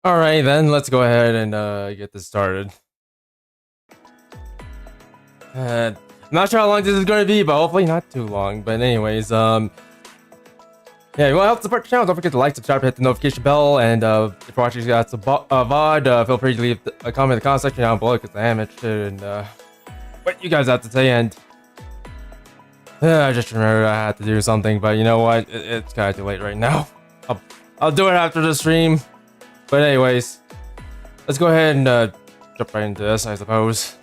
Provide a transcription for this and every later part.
Alright then, let's go ahead and get this started. I'm not sure how long this is going to be, but hopefully not too long. But anyways, yeah, you want to help support the channel, don't forget to like, subscribe, hit the notification bell, and if you're watching this VOD, feel free to leave a comment in the comment section down below, because I am interested in what you guys have to say, and I just remembered I had to do something, but you know what, it's kind of too late right now. I'll do it after the stream. But anyways, let's go ahead and jump right into this, I suppose.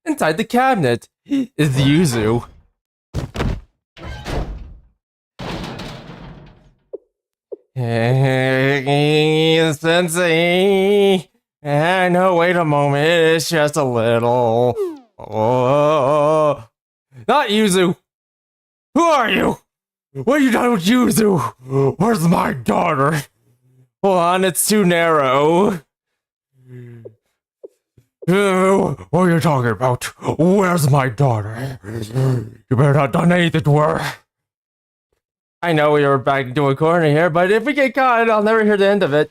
Inside the cabinet is Yuzu. Hey, Sensei. No, wait a moment. It's just a little. Oh, not Yuzu. Who are you? What are you done with Yuzu? Where's my daughter? Hold on, it's too narrow. What are you talking about? Where's my daughter? You better not done anything to her. I know we were back into a corner here, but if we get caught, I'll never hear the end of it.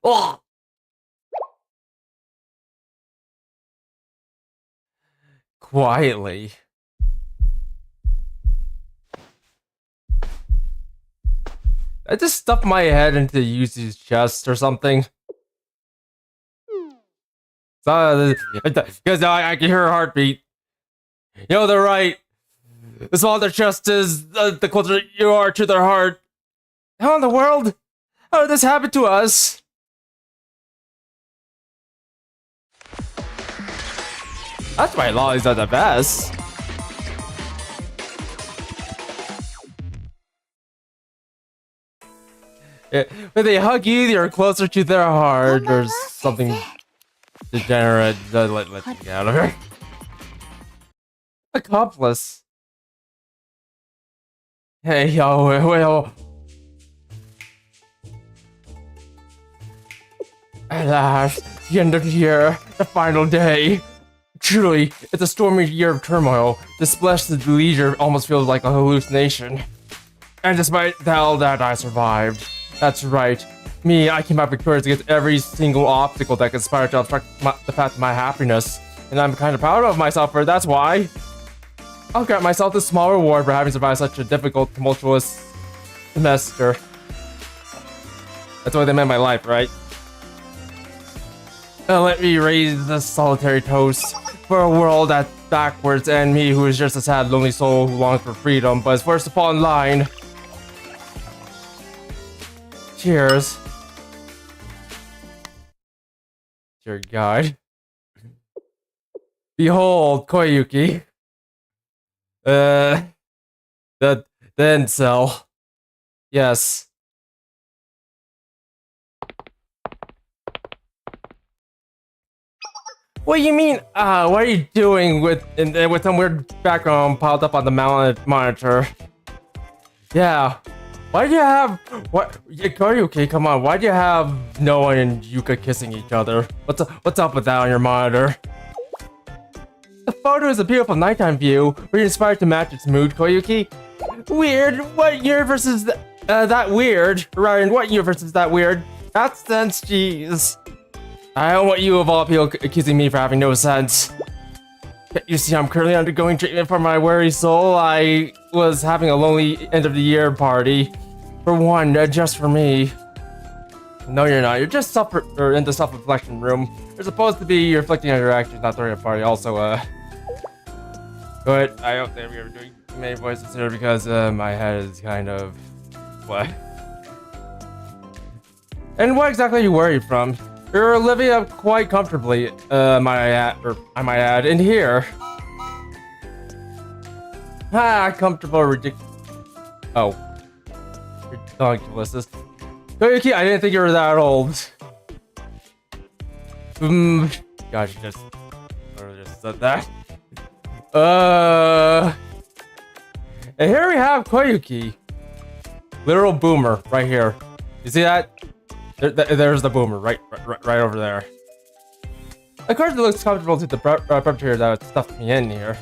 Oh! Quietly. I just stuffed my head into Yuzu's chest or something. Because now I can hear her heartbeat. You know, they're right. The smaller their chest is, the closer you are to their heart. How in the world? How did this happen to us? That's why lollies are the best. When they hug you, you're closer to their heart, or something degenerate. Let me get out of here. Accomplice. Hey, yo, wait. At last, the end of the year, the final day. Truly, it's a stormy year of turmoil. This blessed leisure almost feels like a hallucination. And despite all that, I survived. That's right. Me, I came out victorious against every single obstacle that conspired to obstruct the path to my happiness. And I'm kind of proud of myself for it, that's why. I'll grant myself this small reward for having survived such a difficult, tumultuous semester. That's what they meant by life, right? Let me raise this solitary toast for a world that's backwards and me who is just a sad, lonely soul who longs for freedom, but is first to fall in line. Cheers. Dear God. Behold, Koyuki. The incel. Yes. What do you mean? What are you doing with some weird background piled up on the monitor? Yeah. Why do you have Koyuki, come on, why do you have Noah and Yuuka kissing each other? What's up with that on your monitor? The photo is a beautiful nighttime view. Were you inspired to match its mood, Koyuki? Weird? What universe is that weird? Ryan, what universe is that weird? That's sense, jeez. I don't want you of all people accusing me for having no sense. You see, I'm currently undergoing treatment for my weary soul. I was having a lonely end of the year party. For one, just for me. No, you're not. You're just in the self-reflection room. You're supposed to be reflecting on your actions, not throwing a party. Also, but I don't think we were doing too many voices here because my head is kind of what? And what exactly are you worried from? You're living up quite comfortably, I might add, in here. Comfortable, ridiculous. Oh. Ridiculous. Koyuki, I didn't think you were that old. Gosh, you just said that. And here we have Koyuki. Literal boomer, right here. You see that? There's the boomer, right over there. Of course, it looks comfortable to the perpetrator that stuffed me in here.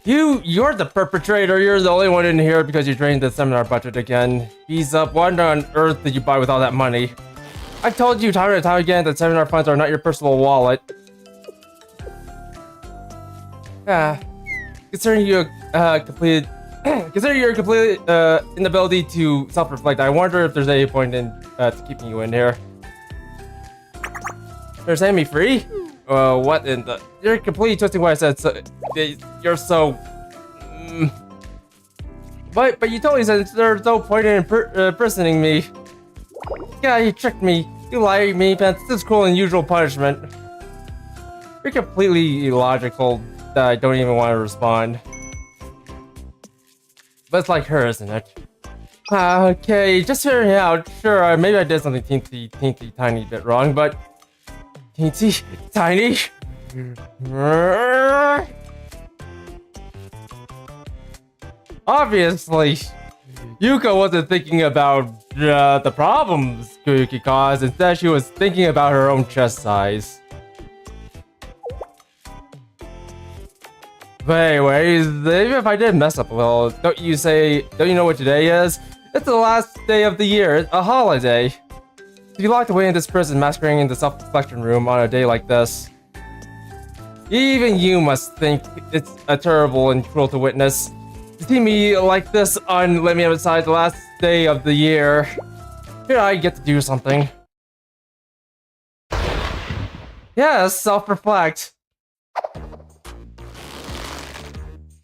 You're the perpetrator. You're the only one in here because you drained the seminar budget again. Ease up. What on earth did you buy with all that money? I told you time and time again that seminar funds are not your personal wallet. Considering you considering your complete inability to self-reflect, I wonder if there's any point in keeping you in here. They're setting me free? What in the? You're completely twisting what I said. So, you're so. But you totally said there's no point in impersonating me. Yeah, you tricked me. You lied to me, but this is cruel and unusual punishment. You're completely illogical that I don't even want to respond. But it's like her, isn't it? Okay, just hearing it out. Sure, maybe I did something teensy tiny bit wrong, but teensy tiny. Obviously, Yuuka wasn't thinking about the problems Koyuki caused. Instead, she was thinking about her own chest size. But anyways, even if I did mess up a little, don't you know what today is? It's the last day of the year, it's a holiday. To be locked away in this prison masquerading in the self-reflection room on a day like this. Even you must think it's a terrible and cruel to witness. To see me like this on Let Me Outside the last day of the year. Here I get to do something. Yes, self-reflect.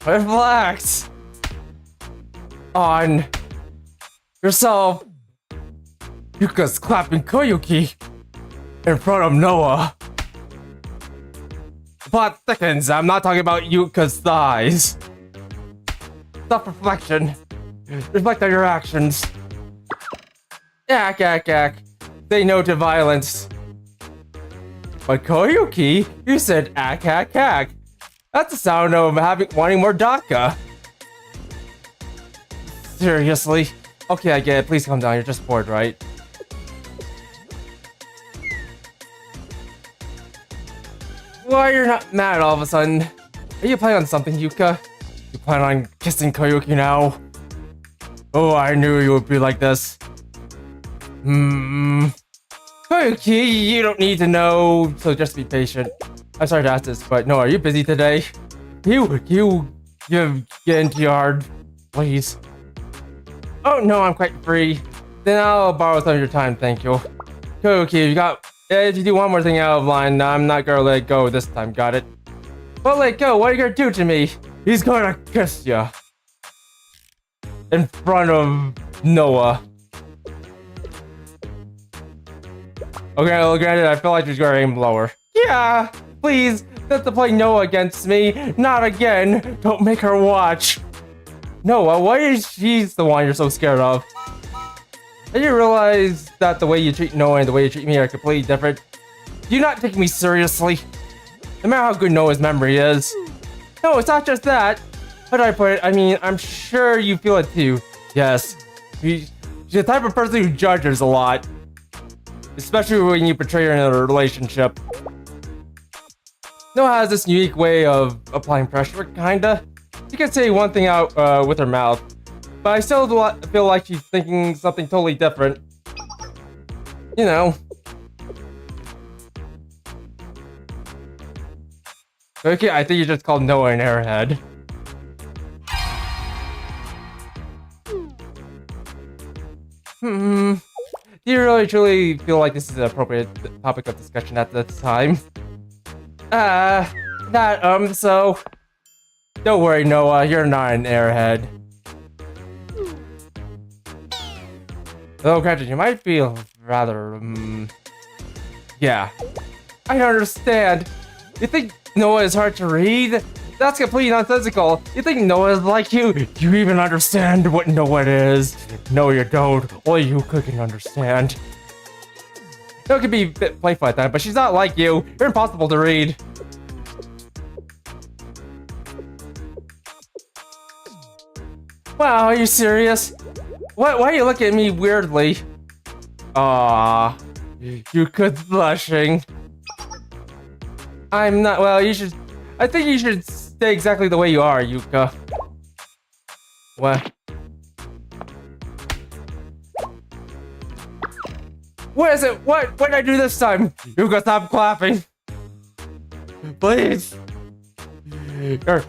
Reflect on yourself. Yuuka's clapping Koyuki in front of Noah. The plot thickens. I'm not talking about Yuuka's thighs. Self-reflection. Reflect on your actions. Ack. Say no to violence. But Koyuki, you said ack. That's the sound of wanting more DACA. Seriously? Okay, I get it. Please calm down. You're just bored, right? Why you're not mad all of a sudden? Are you planning on something, Yuuka? You plan on kissing Koyuki now? Oh, I knew you would be like this. Koyuki, you don't need to know, so just be patient. I'm sorry to ask this, but no, are you busy today? You get into your heart, please. Oh no, I'm quite free. Then I'll borrow some of your time, thank you. Koyuki, if you do one more thing out of line, I'm not gonna let go this time, got it? But let go, what are you gonna do to me? He's gonna kiss ya. In front of Noah. Okay, well, granted, I feel like he's gonna aim lower. Yeah, please, not to play Noah against me. Not again. Don't make her watch. Noah, why is she the one you're so scared of? And you realize that the way you treat Noah and the way you treat me are completely different? Do you not take me seriously? No matter how good Noah's memory is. No, it's not just that. How do I put it? I mean, I'm sure you feel it too. Yes. She's the type of person who judges a lot. Especially when you portray her in a relationship. Noah has this unique way of applying pressure, kinda. She can say one thing out with her mouth, but I still feel like she's thinking something totally different. You know. Okay, I think you just called Noah an airhead. Do you really truly feel like this is an appropriate topic of discussion at this time? So... Don't worry, Noah, you're not an airhead. Though, granted, you might feel rather, yeah. I don't understand. You think Noah is hard to read? That's completely nonsensical. You think Noah is like you? Do you even understand what Noah is? No, you don't. Only you can understand. Noah can be a bit playful at that, but she's not like you. You're impossible to read. Wow, are you serious? Why are you looking at me weirdly? Ah, you could blushing. I'm not, well, I think you should stay exactly the way you are, Yuuka. What? What is it? What did I do this time? Yuuka, stop clapping. Please. You're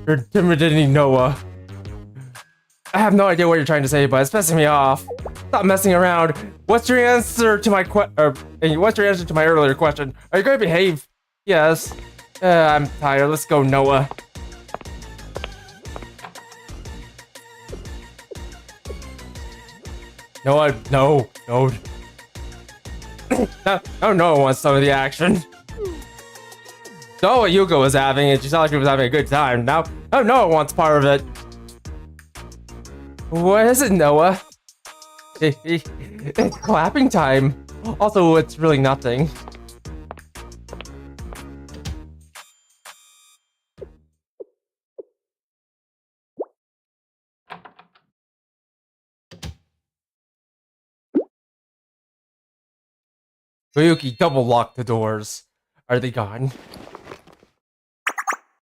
intimidating Noah. I have no idea what you're trying to say, but it's pissing me off. Stop messing around. What's your answer to my what's your answer to my earlier question? Are you going to behave? Yes. I'm tired. Let's go, Noah. Noah, no. No, Noah wants some of the action. Noah Yuuka was having it. She sounded like she was having a good time. Now Noah wants part of it. What is it, Noah? It's clapping time. Also, it's really nothing. Koyuki double locked the doors. Are they gone?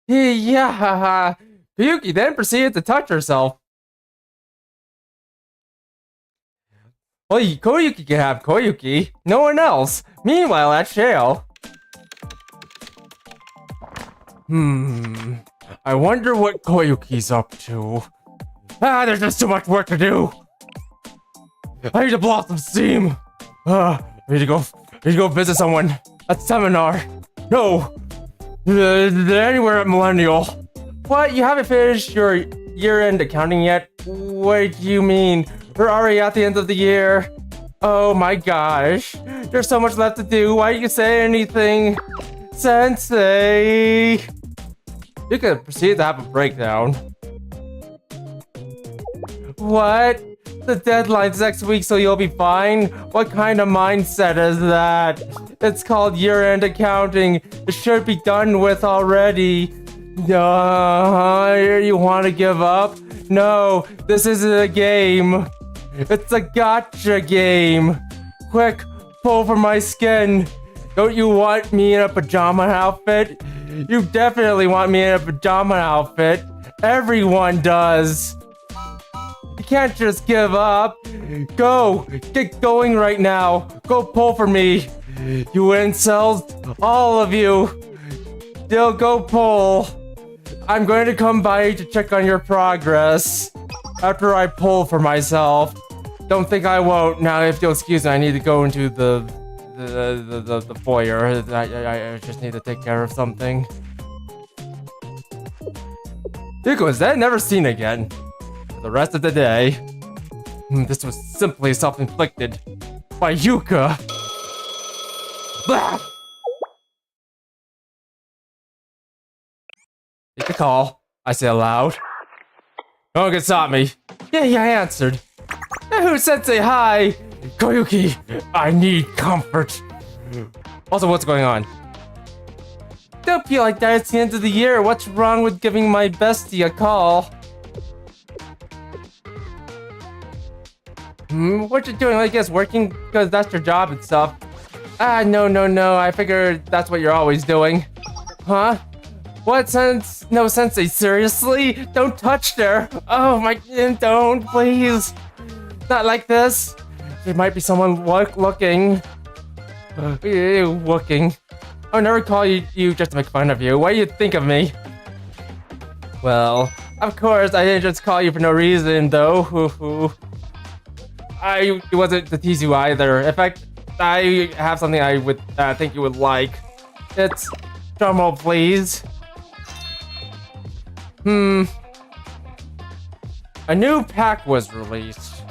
Yeah. Koyuki then proceeded to touch herself. Well, Koyuki can have Koyuki. No one else. Meanwhile, at jail. I wonder what Koyuki's up to. There's just too much work to do. I need to blow off some steam. I need to go visit someone at seminar. No. Anywhere at Millennial. What? You haven't finished your year-end accounting yet? What do you mean? We're already at the end of the year. Oh my gosh. There's so much left to do. Why didn't you say anything? Sensei. You could proceed to have a breakdown. What? The deadline's next week, so you'll be fine? What kind of mindset is that? It's called year-end accounting. It should be done with already. You want to give up? No, this isn't a game. It's a gotcha game. Quick, pull from my skin. Don't you want me in a pajama outfit? You definitely want me in a pajama outfit. Everyone does. You can't just give up. Go, get going right now. Go pull for me. You incels, all of you. Still go pull. I'm going to come by to check on your progress after I pull for myself. Don't think I won't. Now, if you'll excuse me, I need to go into the foyer. I just need to take care of something. Yuuka was then never seen again for the rest of the day. This was simply self-inflicted by Yuuka. Blah! Take the call, I say aloud. No one can stop me. Yeah, I answered. Who said say hi? Koyuki, I need comfort. Also, what's going on? Don't feel like that, it's the end of the year. What's wrong with giving my bestie a call? What you doing? I guess working because that's your job and stuff. No. I figured that's what you're always doing. Huh? What sense? No sensei, seriously? Don't touch there. Oh my, don't, please. Not like this. There might be someone looking. Looking. I'll never call you just to make fun of you. What do you think of me? Well, of course, I didn't just call you for no reason, though. It wasn't to tease you either. In fact, I have something I would think you would like. It's drumroll, please. A new pack was released.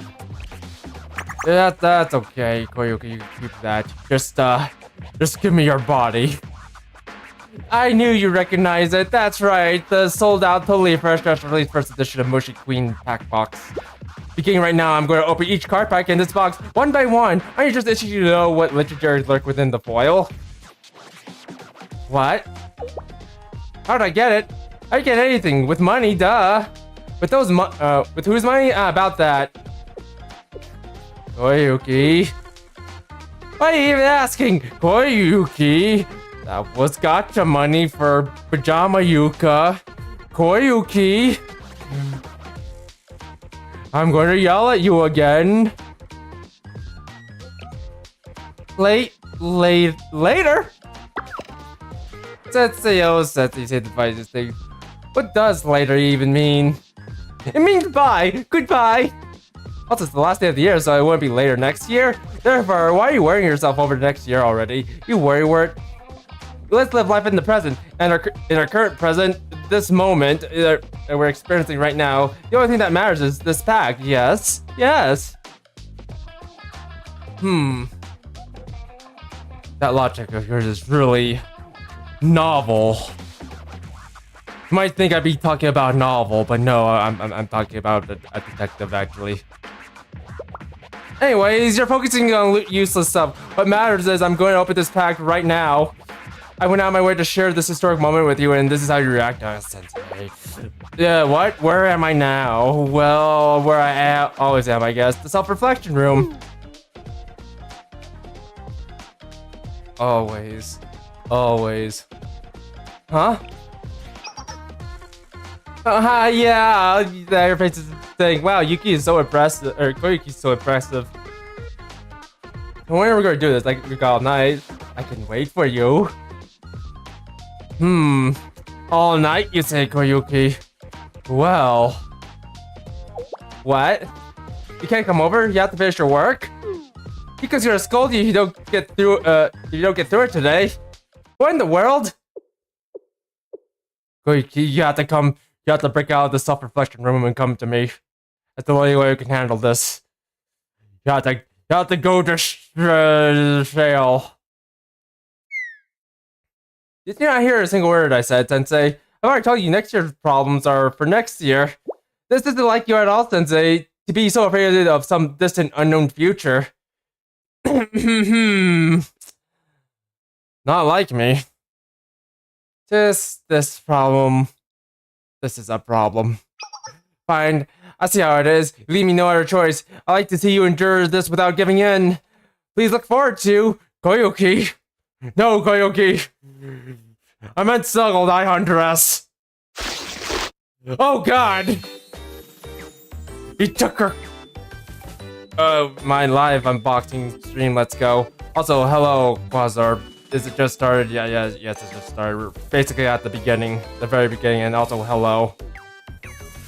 That's okay, Koyuki, you can keep that. Just give me your body. I knew you recognized it. That's right, the sold out, totally fresh, just released first edition of Mushi Queen pack box. Beginning right now, I'm going to open each card pack in this box one by one. I'm interested to know what legendaries lurk within the foil. What? How'd I get it? I get anything with money, duh. With those with whose money? About that. Koyuki. Why are you even asking? Koyuki. That was gotcha money for Pajama Yuuka. Koyuki, I'm going to yell at you again. Later? Sensei says these advices thing. What does later even mean? It means bye. Goodbye. Also, it's the last day of the year, so it won't be later next year. Therefore, why are you worrying yourself over next year already? You worry word. Let's live life in the present, and in our current present, this moment that we're experiencing right now. The only thing that matters is this pack. Yes. Yes. That logic of yours is really novel. You might think I'd be talking about a novel, but no, I'm talking about a detective actually. Anyways, you're focusing on useless stuff. What matters is I'm going to open this pack right now. I went out of my way to share this historic moment with you, and this is how you react. Sensei. Yeah, what? Where am I now? Well, where I always am, I guess. The self-reflection room. Always. Always. Huh? Yeah, your face is saying, wow, Yuki is so impressive, or Koyuki's so impressive. When are we gonna do this? Like, we got all night. I can wait for you. All night, you say, Koyuki. Well. What? You can't come over? You have to finish your work? Because you're a scold, you don't get through it today. What in the world? Koyuki, you have to come. You have to break out of the self-reflection room and come to me. That's the only way we can handle this. You have to go to fail. Did you not hear a single word I said, Sensei? I've already told you next year's problems are for next year. This isn't like you at all, Sensei, to be so afraid of some distant unknown future. Not like me. This problem. This is a problem. Fine, I see how it is. Leave me no other choice. I like to see you endure this without giving in. Please look forward to Koyuki. No, Koyuki. I meant Snuggled Eye Huntress. Oh God. He took her. My live unboxing stream. Let's go. Also, hello, Quasar. Is it just started? Yes, it just started. We're basically at the beginning, the very beginning, and also hello.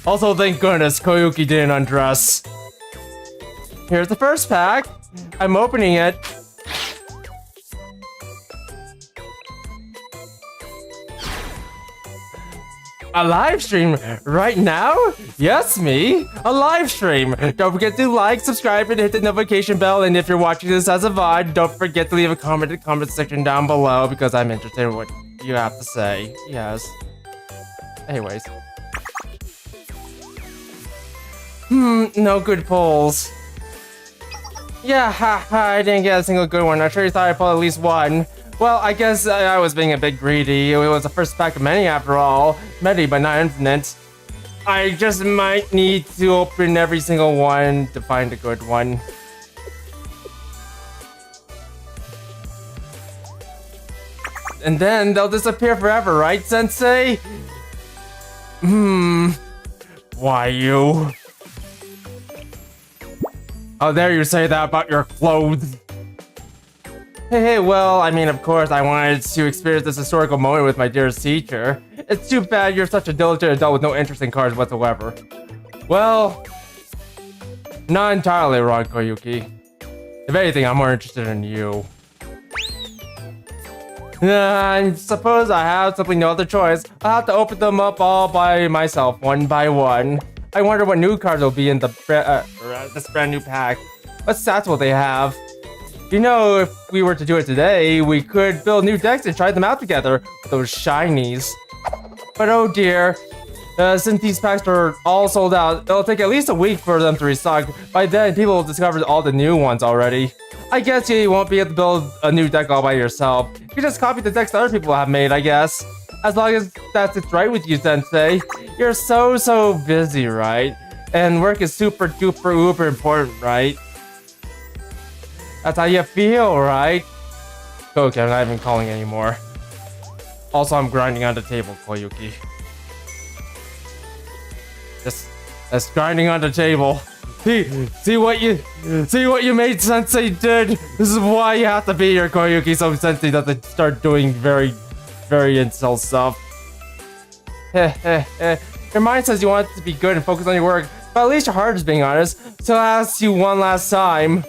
Also, thank goodness Koyuki didn't undress. Here's the first pack. I'm opening it. A live stream right now? Yes, me. A live stream. Don't forget to like, subscribe, and hit the notification bell. And if you're watching this as a VOD, don't forget to leave a comment in the comment section down below because I'm interested in what you have to say. Yes. Anyways. No good pulls. Yeah, I didn't get a single good one. I'm sure you thought I pulled at least one. Well, I guess I was being a bit greedy. It was the first pack of many after all. Many, but not infinite. I just might need to open every single one to find a good one. And then they'll disappear forever, right, Sensei? Why you? How dare you say that about your clothes? Hey, well, I mean, of course, I wanted to experience this historical moment with my dearest teacher. It's too bad you're such a diligent adult with no interest in cards whatsoever. Well, not entirely wrong, Koyuki. If anything, I'm more interested in you. I suppose I have simply no other choice. I'll have to open them up all by myself, one by one. I wonder what new cards will be in this brand new pack. What stats will they have? You know, if we were to do it today, we could build new decks and try them out together with those shinies. But oh dear, since these packs are all sold out, it'll take at least a week for them to restock. By then, people will discover all the new ones already. I guess you won't be able to build a new deck all by yourself. You can just copy the decks that other people have made, I guess. As long as it's right with you, Sensei. You're so busy, right? And work is super duper uber important, right? That's how you feel, right? Okay, I'm not even calling anymore. Also, I'm grinding on the table, Koyuki. That's grinding on the table. See what you made Sensei did. This is why you have to be here, Koyuki, so Sensei doesn't start doing very insult stuff. Your mind says you want to be good and focus on your work, but at least your heart is being honest. So I ask you one last time.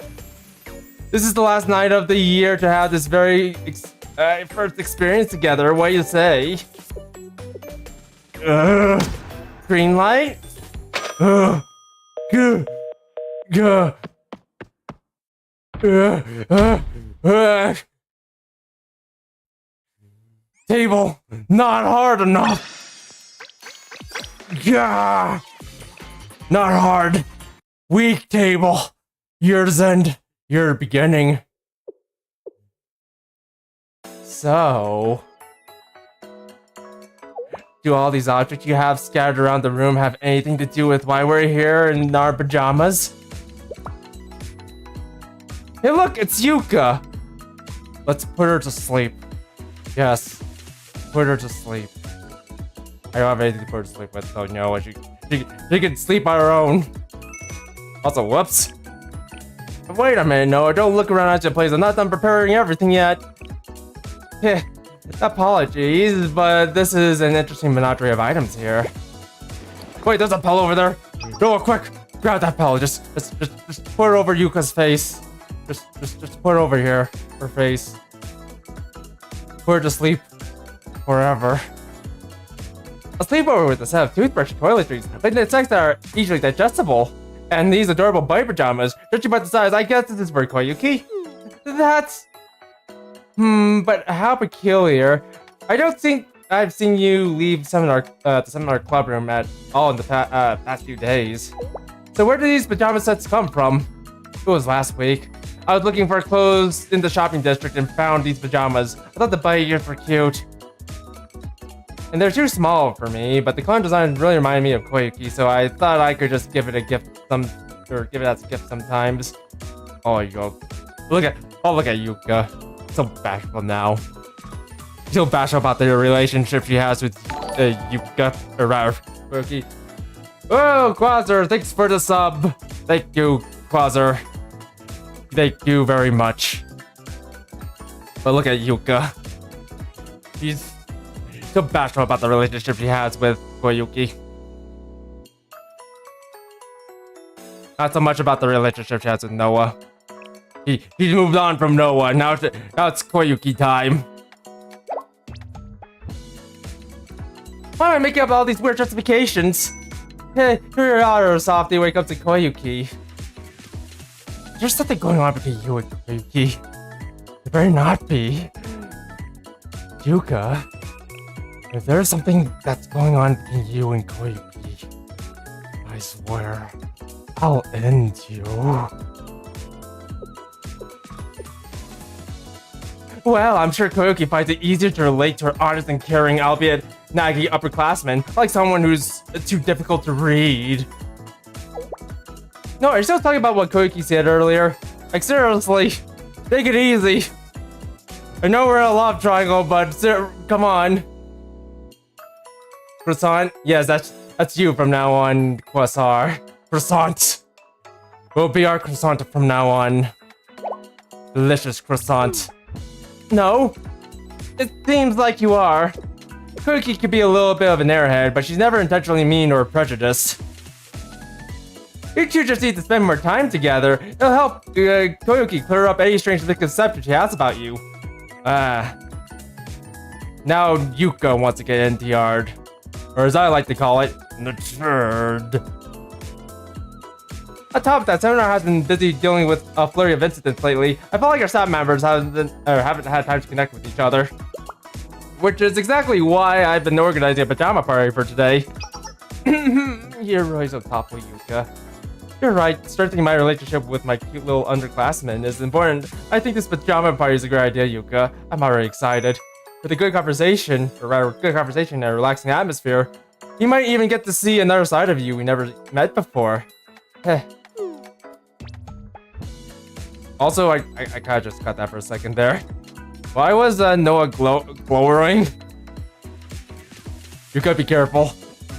This is the last night of the year to have this very first experience together. What do you say? Green light? Table, not hard enough. Not hard. Weak table. Yours end, your beginning. So, do all these objects you have scattered around the room have anything to do with why we're here in our pajamas? Hey look, it's Yuuka! Let's put her to sleep. Yes, put her to sleep. I don't have anything to put her to sleep with, so no, she can sleep on her own. Also, whoops. Wait a minute, Noah, don't look around at your place. I'm not done preparing everything yet. Apologies, but this is an interesting menagerie of items here. Wait, there's a pillow over there. Noah, quick, grab that pillow. Just put it over Yuka's face. Just put it over here, her face. Put her to sleep forever. A sleepover with a set of toothbrush toiletries, like the insects that are easily digestible, and these adorable bite pajamas. Judging by the size, I guess this is for Koyuki. That's... but how peculiar. I don't think I've seen you leave the seminar club room at all in the past few days. So where did these pajama sets come from? It was last week. I was looking for clothes in the shopping district and found these pajamas. I thought the bite ears were cute. And they're too small for me, but the color design really reminded me of Koyuki, so I thought I could just give it a gift give it as a gift sometimes. Oh, you go. Look at Yuuka. So bashful now. So bashful about the relationship she has with Yuuka, or rather, Koyuki. Oh, Quasar, thanks for the sub. Thank you, Quasar. Thank you very much. But look at Yuuka. She's so bashful about the relationship she has with Koyuki. Not so much about the relationship she has with Noah. He's moved on from Noah. Now it's Koyuki time. Why am I making up all these weird justifications? Hey, here you are, Softy. Wake up to Koyuki. There's something going on between you and Koyuki. There better not be. Yuuka, if there's something that's going on between you and Koyuki, I swear, I'll end you. Well, I'm sure Koyuki finds it easier to relate to her honest and caring, albeit naggy upperclassman, like someone who's too difficult to read. No, are you still talking about what Koyuki said earlier? Like, seriously, take it easy. I know we're in a love triangle, but come on. Croissant? Yes, that's you from now on, Quasar. Croissant. Will be our croissant from now on. Delicious croissant. No, it seems like you are. Koyuki could be a little bit of an airhead, but she's never intentionally mean or prejudiced. You two just need to spend more time together. It'll help Koyuki clear up any strange misconceptions she has about you. Now Yuuka wants to get NTR'd. Or as I like to call it, nerd. On top of that, Seminar has been busy dealing with a flurry of incidents lately. I felt like our staff members haven't had time to connect with each other. Which is exactly why I've been organizing a pajama party for today. You're really so thoughtful, Yuuka. You're right, strengthening my relationship with my cute little underclassmen is important. I think this pajama party is a great idea, Yuuka. I'm already excited. With a good conversation, or rather good conversation and a relaxing atmosphere, you might even get to see another side of you we never met before. Also, I kind of just cut that for a second there. Why was Noah glowering? You gotta be careful.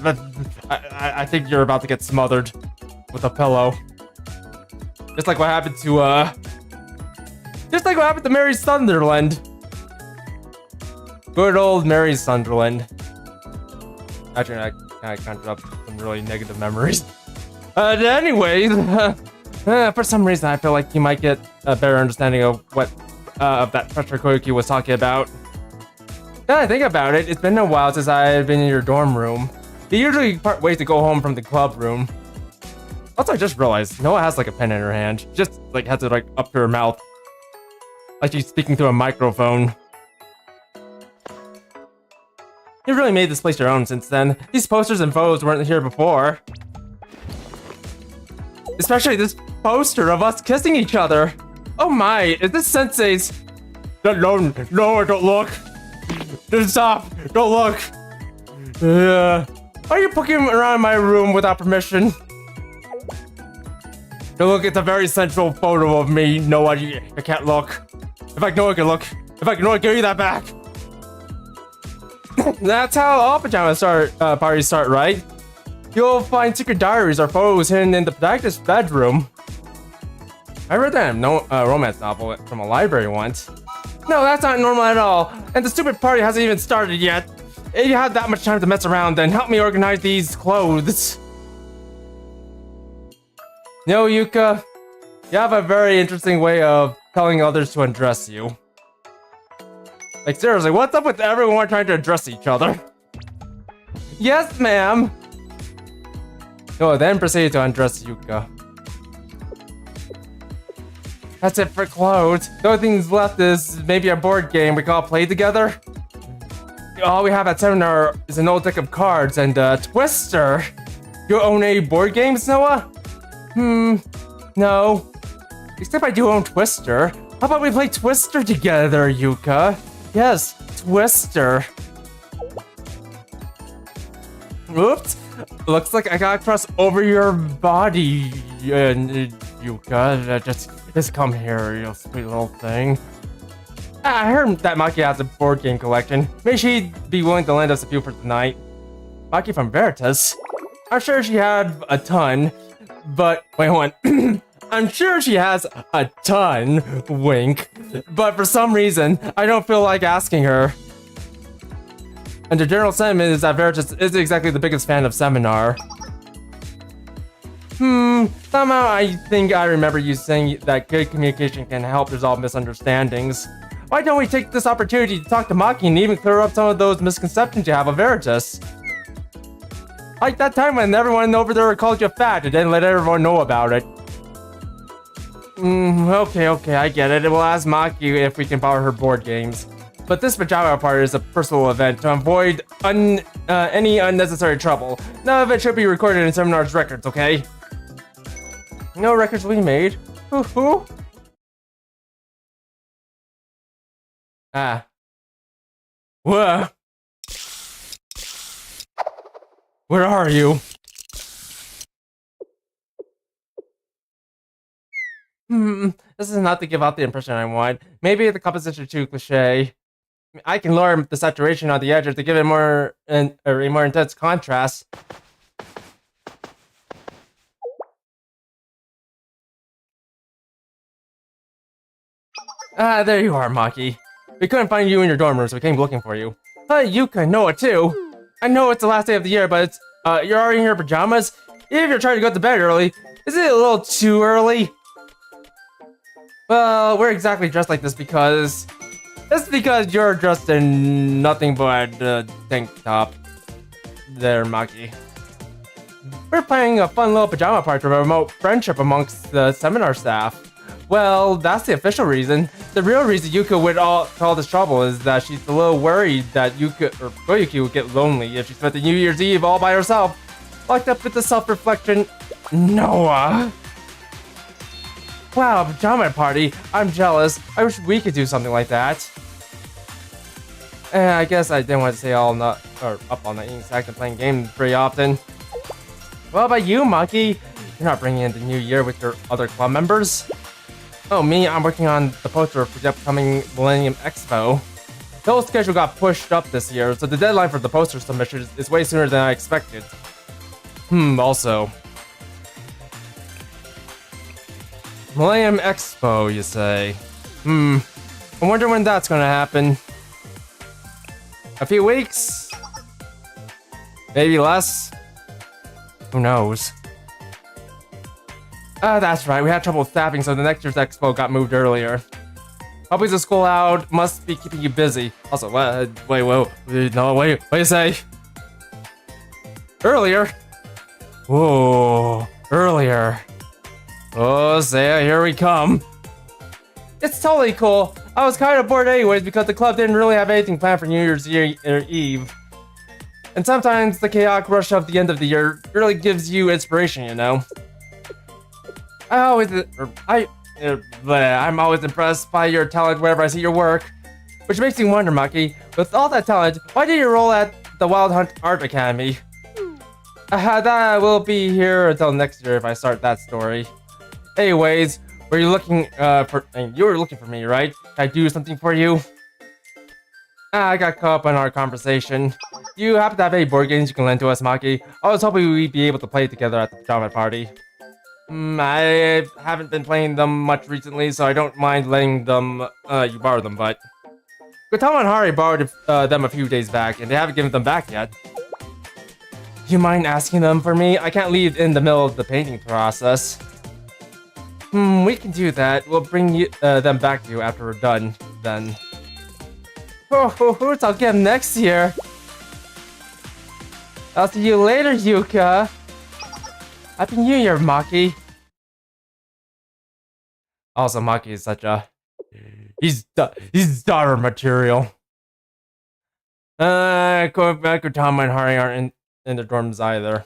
but I think you're about to get smothered with a pillow. Just like what happened to Mary Sunderland. Good old Mary Sunderland. Actually, I conjured up some really negative memories. Anyways, for some reason, I feel like you might get a better understanding of what of that pressure Koyuki was talking about. Now I think about it, it's been a while since I've been in your dorm room. You usually part ways to go home from the club room. Also, I just realized Noah has like a pen in her hand. Just like has it like up to her mouth, like she's speaking through a microphone. You really made this place your own since then. These posters and photos weren't here before. Especially this poster of us kissing each other. Oh my, is this Sensei's? No, don't look. Just stop, don't look. Why are you poking around my room without permission? Don't look, it's a very central photo of me. No, I can't look. In fact, no one can look. In fact, no one can give you that back. That's how all pajama parties start, right? You'll find secret diaries or photos hidden in the protagonist's bedroom. I read that in a romance novel from a library once. No, that's not normal at all. And the stupid party hasn't even started yet. If you have that much time to mess around, then help me organize these clothes. No, Yuuka, you have a very interesting way of telling others to undress you. Like seriously, what's up with everyone trying to address each other? Yes, ma'am. No, then proceed to undress Yuuka. That's it for clothes. The only things left is maybe a board game we can all play together. All we have at seminar is an old deck of cards and a Twister. You own any board games, Noah? No. Except I do own Twister. How about we play Twister together, Yuuka? Yes, Twister. Oops. Looks like I got crossed over your body, Yuuka. Just come here, you sweet little thing. I heard that Maki has a board game collection. Maybe she'd be willing to lend us a few for tonight. Maki from Veritas? I'm sure she had a ton, but wait, hold on. I'm sure she has a ton, wink, but for some reason, I don't feel like asking her. And the general sentiment is that Veritas isn't exactly the biggest fan of Seminar. Somehow I think I remember you saying that good communication can help resolve misunderstandings. Why don't we take this opportunity to talk to Maki and even clear up some of those misconceptions you have of Veritas? Like that time when everyone over there called you fat and then let everyone know about it. Okay, I get it. We'll ask Maki if we can borrow her board games. But this pajama party is a personal event to avoid any unnecessary trouble. None of it should be recorded in Seminar's records, okay? No records will be made. Who? Whoa. Where are you? This is not to give out the impression I want. Maybe the composition is too cliche. I can lower the saturation on the edges to give it a more intense contrast. There you are, Maki. We couldn't find you in your dorm room, so we came looking for you. Yuuka, Noah too. I know it's the last day of the year, but it's, you're already in your pajamas? If you're trying to go to bed early, is it a little too early? Well, we're exactly dressed like this because... It's because you're dressed in nothing but a tank top. There, Maki. We're planning a fun little pajama party to promote friendship amongst the seminar staff. Well, that's the official reason. The real reason Yuuka would all this trouble is that she's a little worried that Koyuki would get lonely if she spent the New Year's Eve all by herself. Locked up with the self-reflection, Noah. Wow, pajama party. I'm jealous. I wish we could do something like that. I guess I didn't want to stay up all night eating snacks and playing games pretty often. What about you, Maki? You're not bringing in the new year with your other club members? Oh, me? I'm working on the poster for the upcoming Millennium Expo. The whole schedule got pushed up this year, so the deadline for the poster submission is way sooner than I expected. Also. Millennium Expo, you say? I wonder when that's gonna happen. A few weeks? Maybe less? Who knows? That's right, we had trouble staffing, so the next year's expo got moved earlier. Helping the school out must be keeping you busy. Also, wait, what do you say? Earlier? Whoa, earlier. Oh, Saya, here we come. It's totally cool. I was kind of bored anyways because the club didn't really have anything planned for New Year's Eve. And sometimes the chaotic rush of the end of the year really gives you inspiration, you know? I'm always impressed by your talent whenever I see your work. Which makes me wonder, Maki, with all that talent, why did you roll at the Wild Hunt Art Academy? That will be here until next year if I start that story. Anyways, were you looking you were looking for me, right? Can I do something for you? I got caught up in our conversation. You happen to have any board games you can lend to us, Maki? I was hoping we'd be able to play together at the pajama party. I haven't been playing them much recently, so I don't mind letting them, you borrow them, but... Gotama and Hari borrowed them a few days back, and they haven't given them back yet. You mind asking them for me? I can't leave in the middle of the painting process. We can do that. We'll bring you, them back to you after we're done, then. I'll get them next year. I'll see you later, Yuuka. Happy New Year, Maki. Also, Maki is such a... He's daughter material. Gotama and Hari aren't in the dorms either.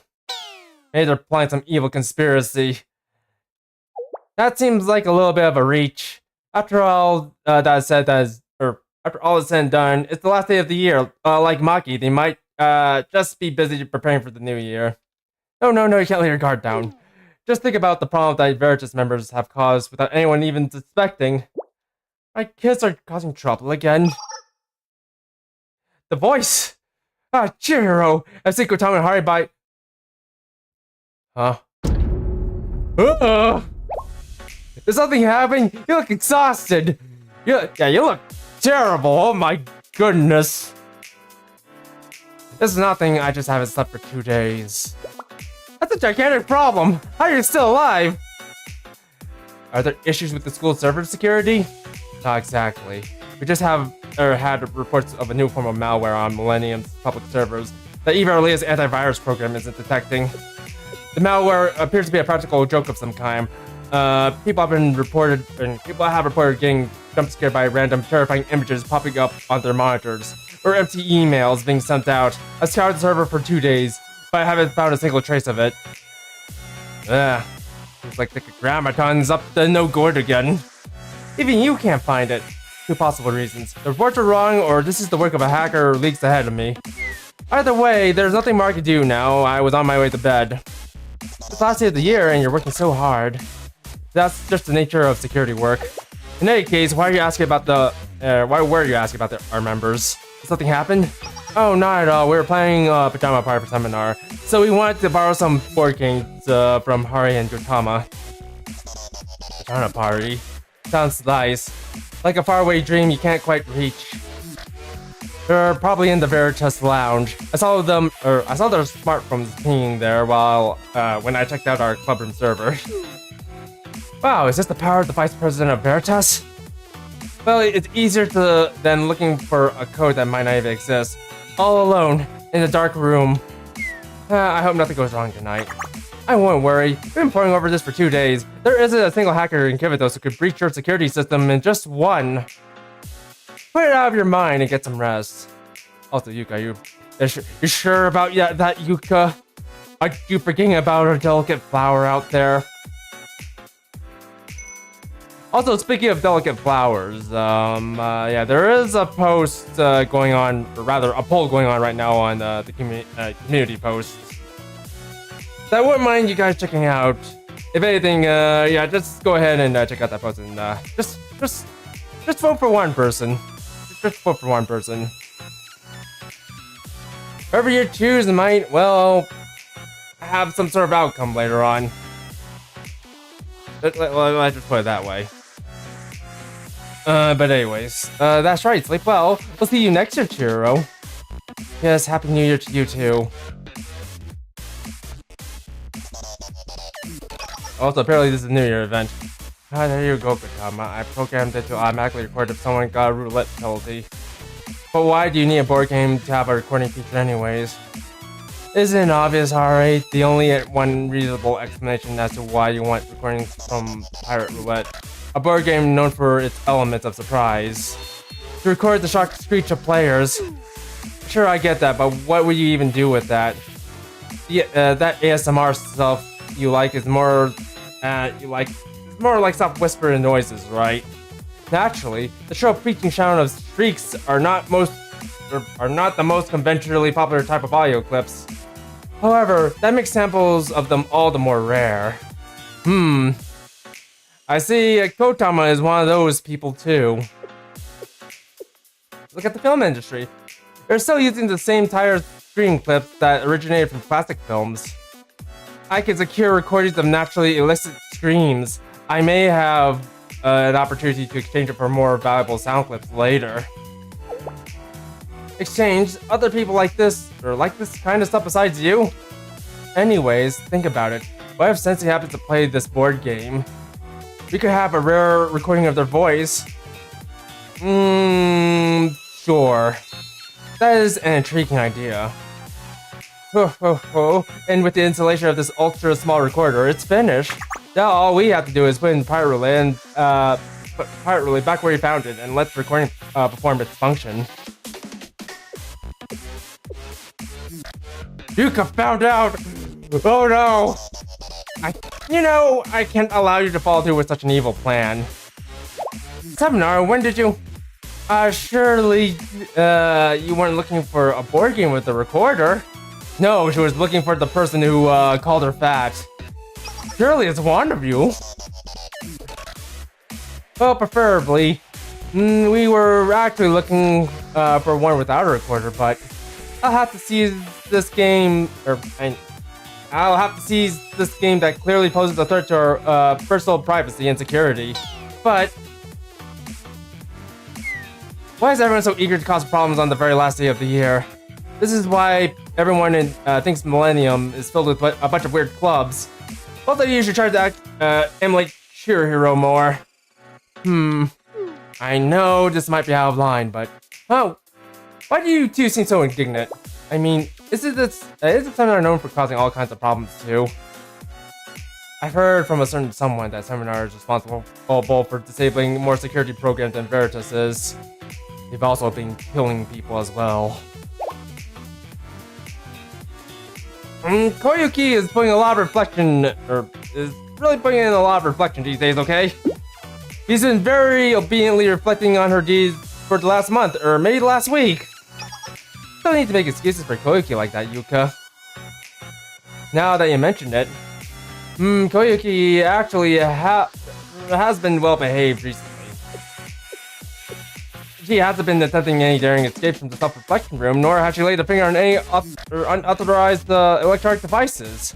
Maybe they're planning some evil conspiracy. That seems like a little bit of a reach. After all after all is said and done, it's the last day of the year. Like Maki, they might just be busy preparing for the new year. No, you can't let your guard down. Just think about the problem that Veritas members have caused without anyone even suspecting. My kids are causing trouble again. The voice! Chihiro! I see Gotama and Hari by... Huh? Is something happening? You look exhausted! You look terrible, oh my goodness! This is nothing, I just haven't slept for 2 days. That's a gigantic problem! How are you still alive? Are there issues with the school server security? Not exactly. We just had reports of a new form of malware on Millennium's public servers that even our latest antivirus program isn't detecting. The malware appears to be a practical joke of some kind. People have reported getting jump scared by random terrifying images popping up on their monitors, or empty emails being sent out. I scoured the server for 2 days, but I haven't found a single trace of it. Seems like the grammaton's up to no good again. Even you can't find it. 2 possible reasons. The reports are wrong, or this is the work of a hacker leaks ahead of me. Either way, there's nothing more I can do now. I was on my way to bed. It's the last day of the year, and you're working so hard. That's just the nature of security work. In any case, why were you asking about our members? Did something happen? Oh, not at all. We were planning a pajama party for seminar, so we wanted to borrow some board games from Hari and Gotama. Pajama party? Sounds nice. Like a faraway dream you can't quite reach. They're probably in the Veritas lounge. I saw their smartphones pinging there when I checked out our clubroom server. Wow, is this the power of the vice president of Veritas? Well, it's easier than looking for a code that might not even exist. All alone, in a dark room. I hope nothing goes wrong tonight. I won't worry. We've been poring over this for 2 days. There isn't a single hacker in Kivitos who could breach your security system in just one. Put it out of your mind and get some rest. Also, Yuuka, you sure about that, Yuuka? Are you forgetting about our delicate flower out there? Also, speaking of delicate flowers, yeah, there is a post going on, or rather, a poll going on right now on the community posts. So I wouldn't mind you guys checking out. If anything, yeah, just go ahead and check out that post and just vote for one person. just vote for one person. Whoever you choose might, well, have some sort of outcome later on. Let's just put it that way. But anyways, that's right, sleep well. We'll see you next year, Chiro. Yes, Happy New Year to you too. Also, apparently this is a New Year event. Ah, there you go, Katama. I programmed it to automatically record if someone got a roulette penalty. But why do you need a board game to have a recording feature anyways? Isn't it obvious, alright? The only one reasonable explanation as to why you want recordings from Pirate Roulette. A board game known for its elements of surprise. To record the shock screech of players. Sure, I get that, but what would you even do with that? Yeah, that ASMR stuff you like is more, more like soft whispering noises, right? Naturally, the shrill preaching sound of shrieks are not the most conventionally popular type of audio clips. However, that makes samples of them all the more rare. I see Kotama is one of those people too. Look at the film industry. They're still using the same tire screen clips that originated from classic films. I can secure recordings of naturally illicit screams. I may have an opportunity to exchange it for more valuable sound clips later. Exchange? Other people like this kind of stuff besides you? Anyways, think about it. What if Sensei happens to play this board game? We could have a rare recording of their voice. Sure. That is an intriguing idea. And with the installation of this ultra small recorder, it's finished. Now all we have to do is put in Pirate Relay and put Pirate Relay back where you found it and let the recording perform its function. Yuuka found out! Oh no! I can't allow you to follow through with such an evil plan. Seminar, when did you... surely, you weren't looking for a board game with a recorder? No, she was looking for the person who, called her fat. Surely it's one of you. Well, preferably. We were actually looking, for one without a recorder, but... I'll have to seize this game, I'll have to seize this game that clearly poses a threat to our, personal privacy and security. But... why is everyone so eager to cause problems on the very last day of the year? This is why everyone thinks Millennium is filled with a bunch of weird clubs. Both of you should try to emulate Shirahiro more. I know this might be out of line, but... oh, why do you two seem so indignant? I mean, isn't Seminar known for causing all kinds of problems too? I've heard from a certain someone that Seminar is responsible for disabling more security programs than Veritas is. They've also been killing people as well. Koyuki is putting a lot of reflection, is really putting in a lot of reflection these days, okay? He's been very obediently reflecting on her deeds for the last month, or maybe last week. Don't need to make excuses for Koyuki like that, Yuuka. Now that you mentioned it, Koyuki actually has been well behaved recently. She hasn't been attempting any daring escapes from the self-reflection room, nor has she laid a finger on any unauthorized electronic devices.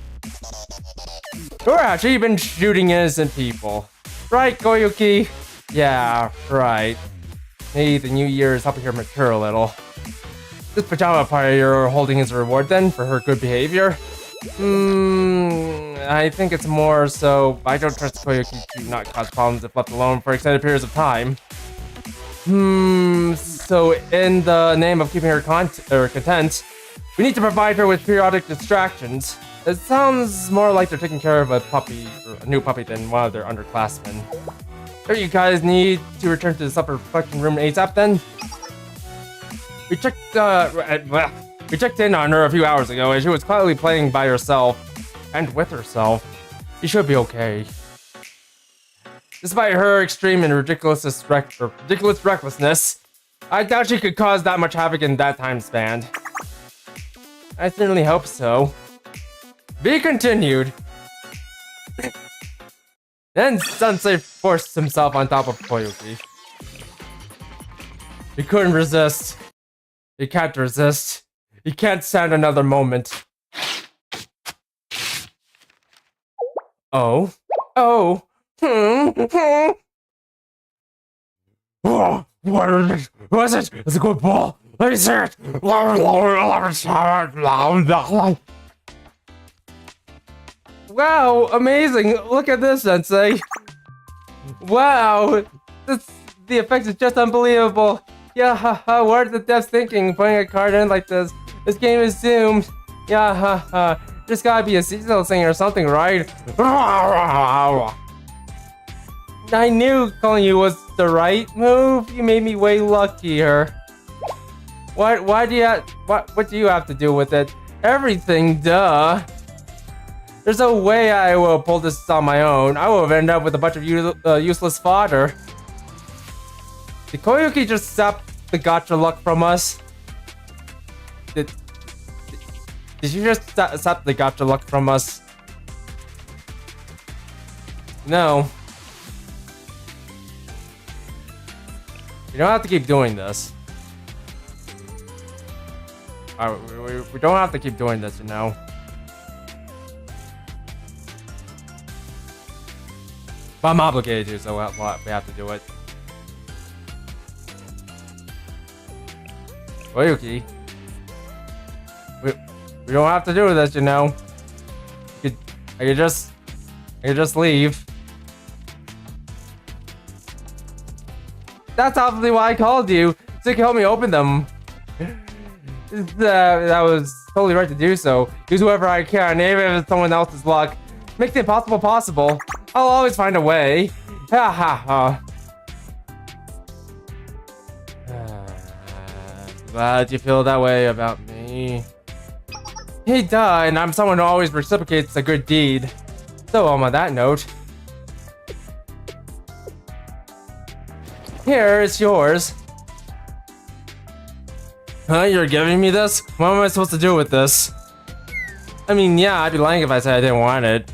Nor has she been shooting innocent people. Right, Koyuki? Yeah, right. Maybe the new year is helping her mature a little. This pajama party you're holding is a reward then for her good behavior? I think it's more so I don't trust Koyuki to not cause problems if left alone for extended periods of time. So in the name of keeping her content, we need to provide her with periodic distractions. It sounds more like they're taking care of a puppy, or a new puppy, than one of their underclassmen. Sure, you guys need to return to the self-reflection room ASAP then? We checked in on her a few hours ago and she was quietly playing by herself, and with herself. She should be okay. Despite her extreme and ridiculous recklessness, I doubt she could cause that much havoc in that time span. I certainly hope so. Be continued. Then Sensei forced himself on top of Koyuki. He couldn't resist. He can't resist. He can't stand another moment. Oh. Oh. Oh, what is it? What is it? It's a good ball. Let me see it. Wow, amazing. Look at this, Sensei. Wow. The effect is just unbelievable. Yeah, haha, what are the devs thinking putting a card in like this? This game is doomed. Yeah, haha. There's gotta be a seasonal thing or something, right? I knew calling you was the right move. You made me way luckier. Why do you what do you have to do with it? Everything, duh. There's no way I will pull this on my own. I will have ended up with a bunch of useless fodder. Did Koyuki just sap the gotcha luck from us? Did you just sap the gotcha luck from us? No. You don't have to keep doing this. We don't have to keep doing this, you know. But I'm obligated to, so we have to do it. Koyuki. We don't have to do this, you know. I could just leave. That's obviously why I called you, so you can help me open them. That was totally right to do so. Use whoever I can, even if it's someone else's luck. Make the impossible possible. I'll always find a way. Ha ha ha. Glad you feel that way about me. Hey, duh, and I'm someone who always reciprocates a good deed. So, on that note, here, it's yours. Huh? You're giving me this? What am I supposed to do with this? I mean, yeah, I'd be lying if I said I didn't want it.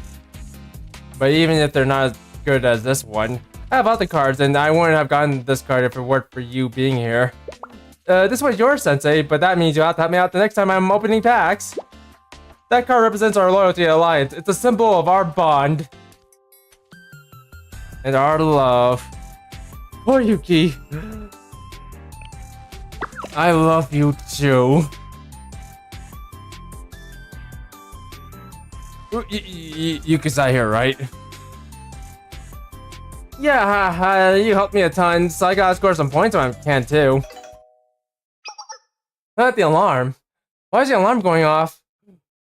But even if they're not as good as this one, I have other cards, and I wouldn't have gotten this card if it weren't for you being here. This one's yours, Sensei, but that means you'll have to help me out the next time I'm opening packs. That card represents our loyalty alliance. It's a symbol of our bond. And our love. Koyuki. I love you too. Yuuka's not here, right? Yeah, you helped me a ton, so I gotta score some points when I can too. Not the alarm. Why is the alarm going off?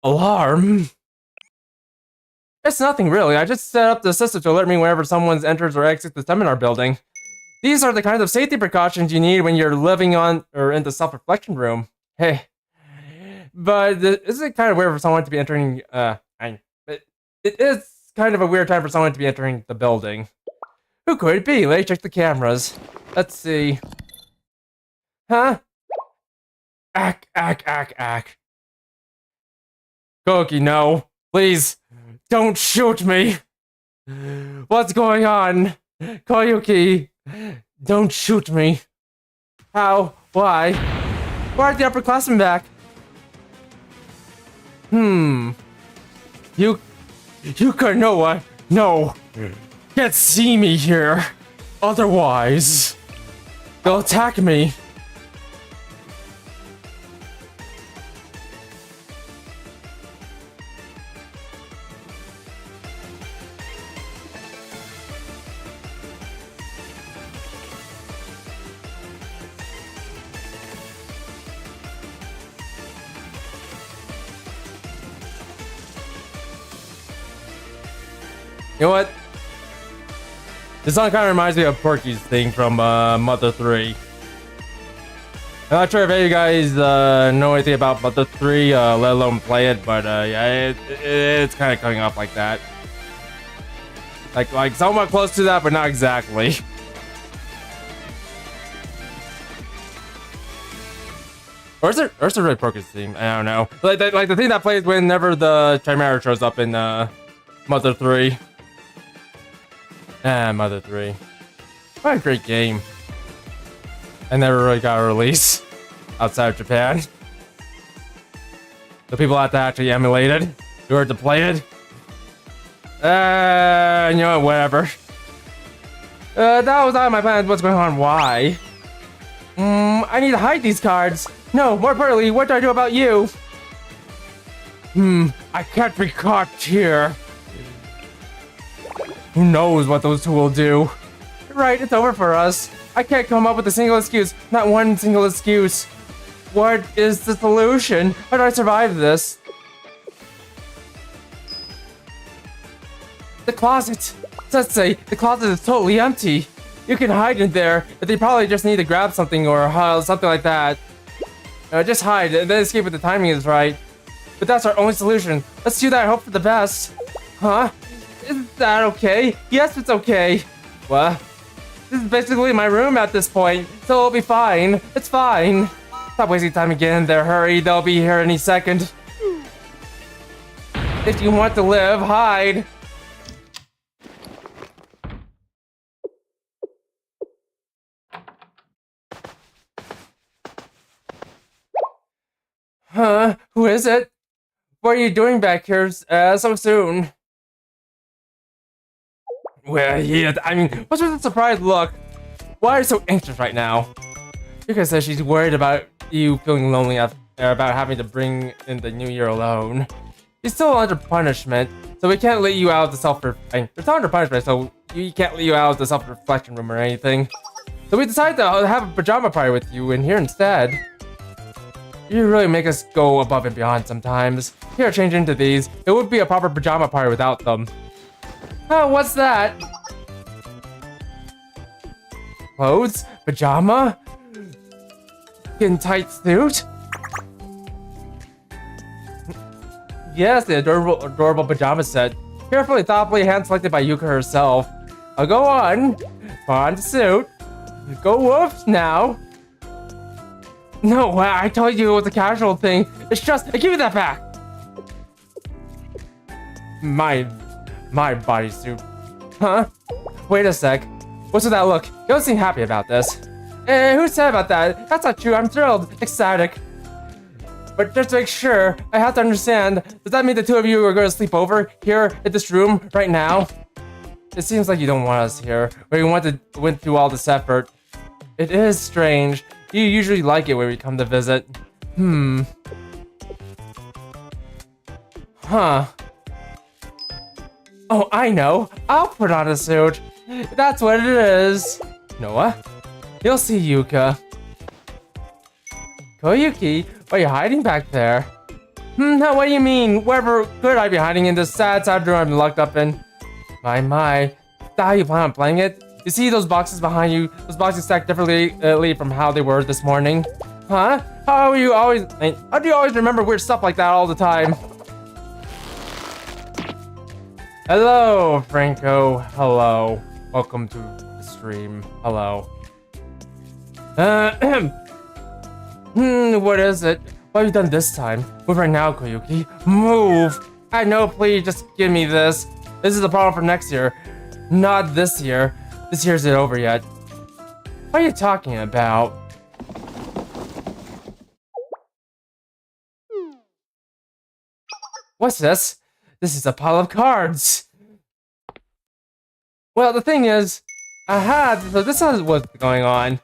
Alarm? It's nothing really. I just set up the system to alert me whenever someone enters or exits the seminar building. These are the kinds of safety precautions you need when you're living on or in the self-reflection room. Hey. But isn't it kind of weird for someone to be entering, it is kind of a weird time for someone to be entering the building. Who could it be? Let's check the cameras. Let's see. Huh? Ack. Koki, no. Please, don't shoot me. What's going on? Koyuki, don't shoot me. How? Why? Why are the upperclassmen back? Yuuka, no. Can't see me here. Otherwise, they'll attack me. You know what? This song kind of reminds me of Porky's thing from Mother 3. I'm not sure if any of you guys know anything about Mother 3, let alone play it, but yeah, it's kind of coming off like that. Like somewhat close to that, but not exactly. Or is it really Porky's theme? I don't know. Like the thing that plays whenever the Chimera shows up in Mother 3. Mother 3. What a great game. I never really got a release outside of Japan. So people have to actually emulate it in order to play it. You know, whatever. That was out of my plans. What's going on? Why? I need to hide these cards. No, more importantly, what do I do about you? I can't be caught here. Who knows what those two will do? Right, it's over for us. I can't come up with a single excuse. Not one single excuse. What is the solution? How do I survive this? The closet. Let's say the closet is totally empty. You can hide in there, but they probably just need to grab something or something like that. Just hide and then escape when the timing is right. But that's our only solution. Let's do that and hope for the best. Huh? Is that okay? Yes, it's okay. What? This is basically my room at this point, so it'll be fine. It's fine. Stop wasting time and get in there. Hurry, they'll be here any second. If you want to live, hide. Huh? Who is it? What are you doing back here so soon? Well, yeah, I mean, what's with the surprised look? Why are you so anxious right now? Yuuka says she's worried about you feeling lonely about having to bring in the new year alone. She's still under punishment, so we can't let you out of the self-reflection. It's not under punishment, so we can't let you out of the self-reflection room or anything. So we decided to have a pajama party with you in here instead. You really make us go above and beyond sometimes. Here, change into these. It would be a proper pajama party without them. Oh, what's that? Clothes? Pajama? Skin tight suit? Yes, the adorable pajama set. Carefully, thoughtfully hand-selected by Yuuka herself. I'll go on. Put on the suit. Go whoops now. No, I told you it was a casual thing. It's just, give me that back. My bodysuit. Huh? Wait a sec. What's with that look? You don't seem happy about this. Who said about that? That's not true. I'm thrilled. Ecstatic. But just to make sure, I have to understand. Does that mean the two of you are going to sleep over here in this room right now? It seems like you don't want us here. Or you went through all this effort. It is strange. You usually like it when we come to visit. Huh. Oh, I know. I'll put on a suit. That's what it is. Noah? You'll see Yuuka. Koyuki, why are you hiding back there? No, what do you mean? Wherever could I be hiding in this sad room I'm locked up in? My. Is that how you plan on playing it? You see those boxes behind you? Those boxes stacked differently from how they were this morning. Huh? How do you always remember weird stuff like that all the time? Hello, Franco. Hello. Welcome to the stream. Hello. What is it? What have you done this time? Move right now, Koyuki. Move! I know, please, just give me this. This is a problem for next year. Not this year. This year's not over yet. What are you talking about? What's this? This is a pile of cards. Well, the thing is, so this is what's going on.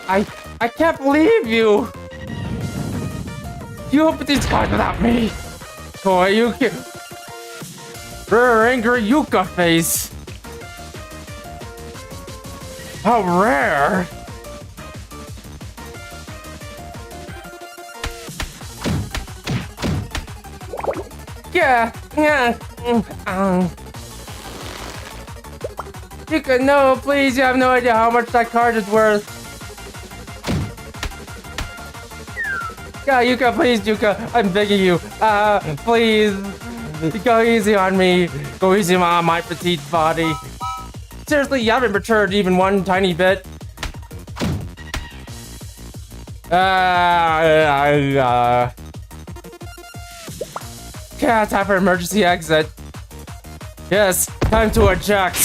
I can't believe you. You opened these cards without me. Koyuki. Angry Yuuka face. How rare! Yeah. Yuuka, no, please, you have no idea how much that card is worth. Yeah, Yuuka, please, Yuuka, I'm begging you. Please, go easy on me. Go easy on my petite body. Seriously, you haven't matured even one tiny bit. Yeah, time for emergency exit. Yes, time to eject.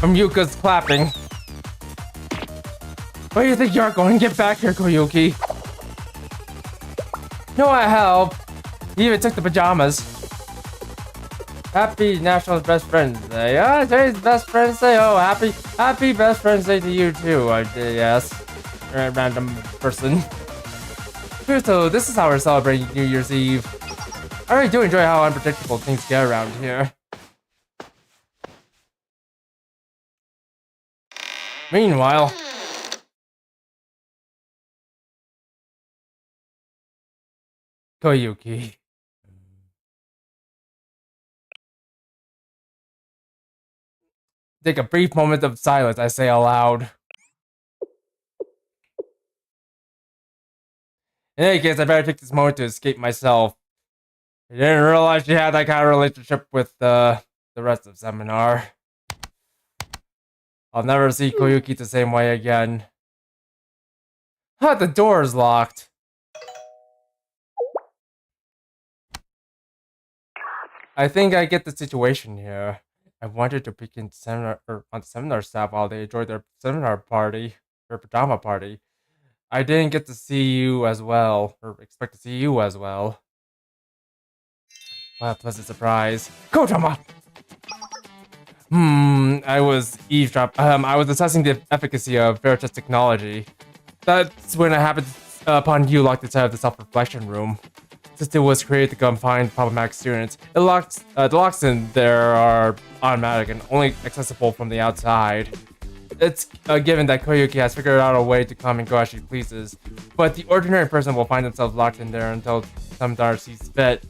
From Yuuka's clapping. Where do you think you're going? Get back here, Koyuki. No, I help. He even took the pajamas. Happy National Best Friends Day. Yeah, today's Best Friends Day. Oh, happy Best Friends Day to you too. Yes. Random person. So this is how we're celebrating New Year's Eve. I really do enjoy how unpredictable things get around here. Meanwhile, Koyuki. Take a brief moment of silence, I say aloud. In any case, I better take this moment to escape myself. I didn't realize she had that kind of relationship with the rest of Seminar. I'll never see Koyuki the same way again. The door is locked. I think I get the situation here. I wanted to peek in seminar on the seminar staff while they enjoyed their seminar party, their pajama party. I didn't get to see you as well, or expect to see you as well. What a pleasant surprise. Kojama! I was I was assessing the efficacy of Veritas technology. That's when I happened upon you locked inside of the self-reflection room. Since it was created to confine problematic students, the locks in there are automatic and only accessible from the outside. It's given that Koyuki has figured out a way to come and go as she pleases, but the ordinary person will find themselves locked in there until Seminar sees fit.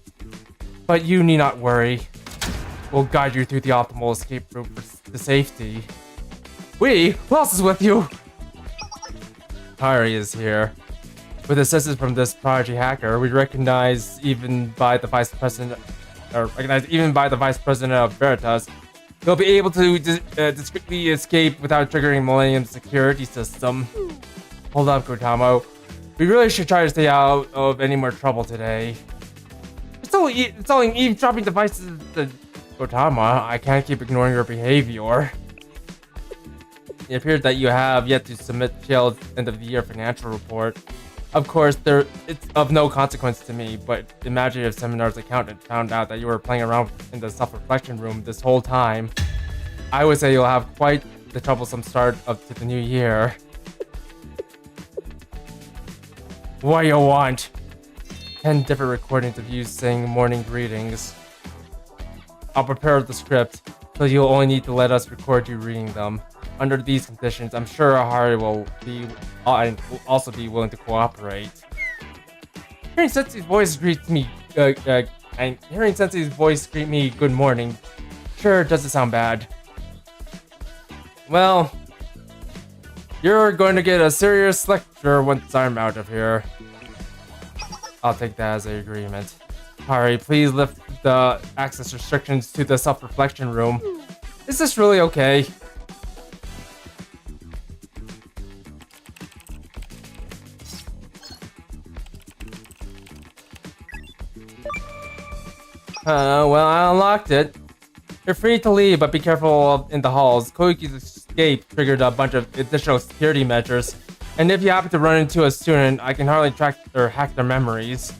But you need not worry. We'll guide you through the optimal escape route for safety. Who else is with you? Hari is here. With assistance from this prodigy hacker, we recognize even by the vice president of Veritas, he'll be able to discreetly escape without triggering Millennium's security system. Hold up, Gotamo. We really should try to stay out of any more trouble today. Installing eavesdropping devices to Gotama. I can't keep ignoring your behavior. It appears that you have yet to submit Shell's end of the year financial report. Of course, it's of no consequence to me, but imagine if Seminar's accountant found out that you were playing around in the self-reflection room this whole time. I would say you'll have quite the troublesome start up to the new year. What do you want? 10 different recordings of you saying morning greetings. I'll prepare the script, so you'll only need to let us record you reading them. Under these conditions, I'm sure Hari will also be willing to cooperate. Hearing Sensei's voice greet me good morning sure doesn't sound bad. Well, you're going to get a serious lecture once I'm out of here. I'll take that as an agreement. Hari, please lift the access restrictions to the self-reflection room. Is this really okay? Well, I unlocked it. You're free to leave, but be careful in the halls. Koyuki's escape triggered a bunch of additional security measures. And if you happen to run into a student, I can hardly track or hack their memories.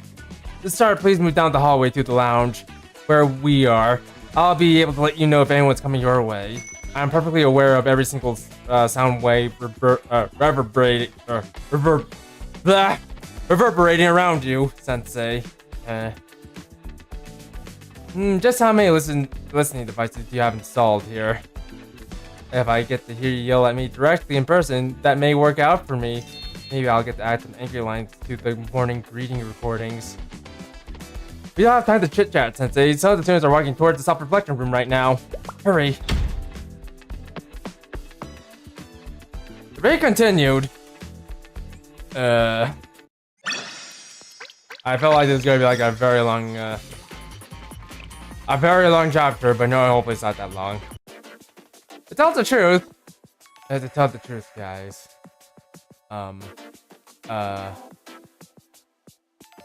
To start, please move down the hallway to the lounge, where we are. I'll be able to let you know if anyone's coming your way. I'm perfectly aware of every single sound wave reverberating around you, Sensei. Just how many listening devices do you have installed here? If I get to hear you yell at me directly in person, that may work out for me. Maybe I'll get to add some anchor lines to the morning greeting recordings. We don't have time to chit-chat, Sensei. Some of the students are walking towards the self-reflection room right now. Hurry. Debate continued. I felt like this was gonna be like a very long chapter, but no, hopefully it's not that long. To tell the truth, guys.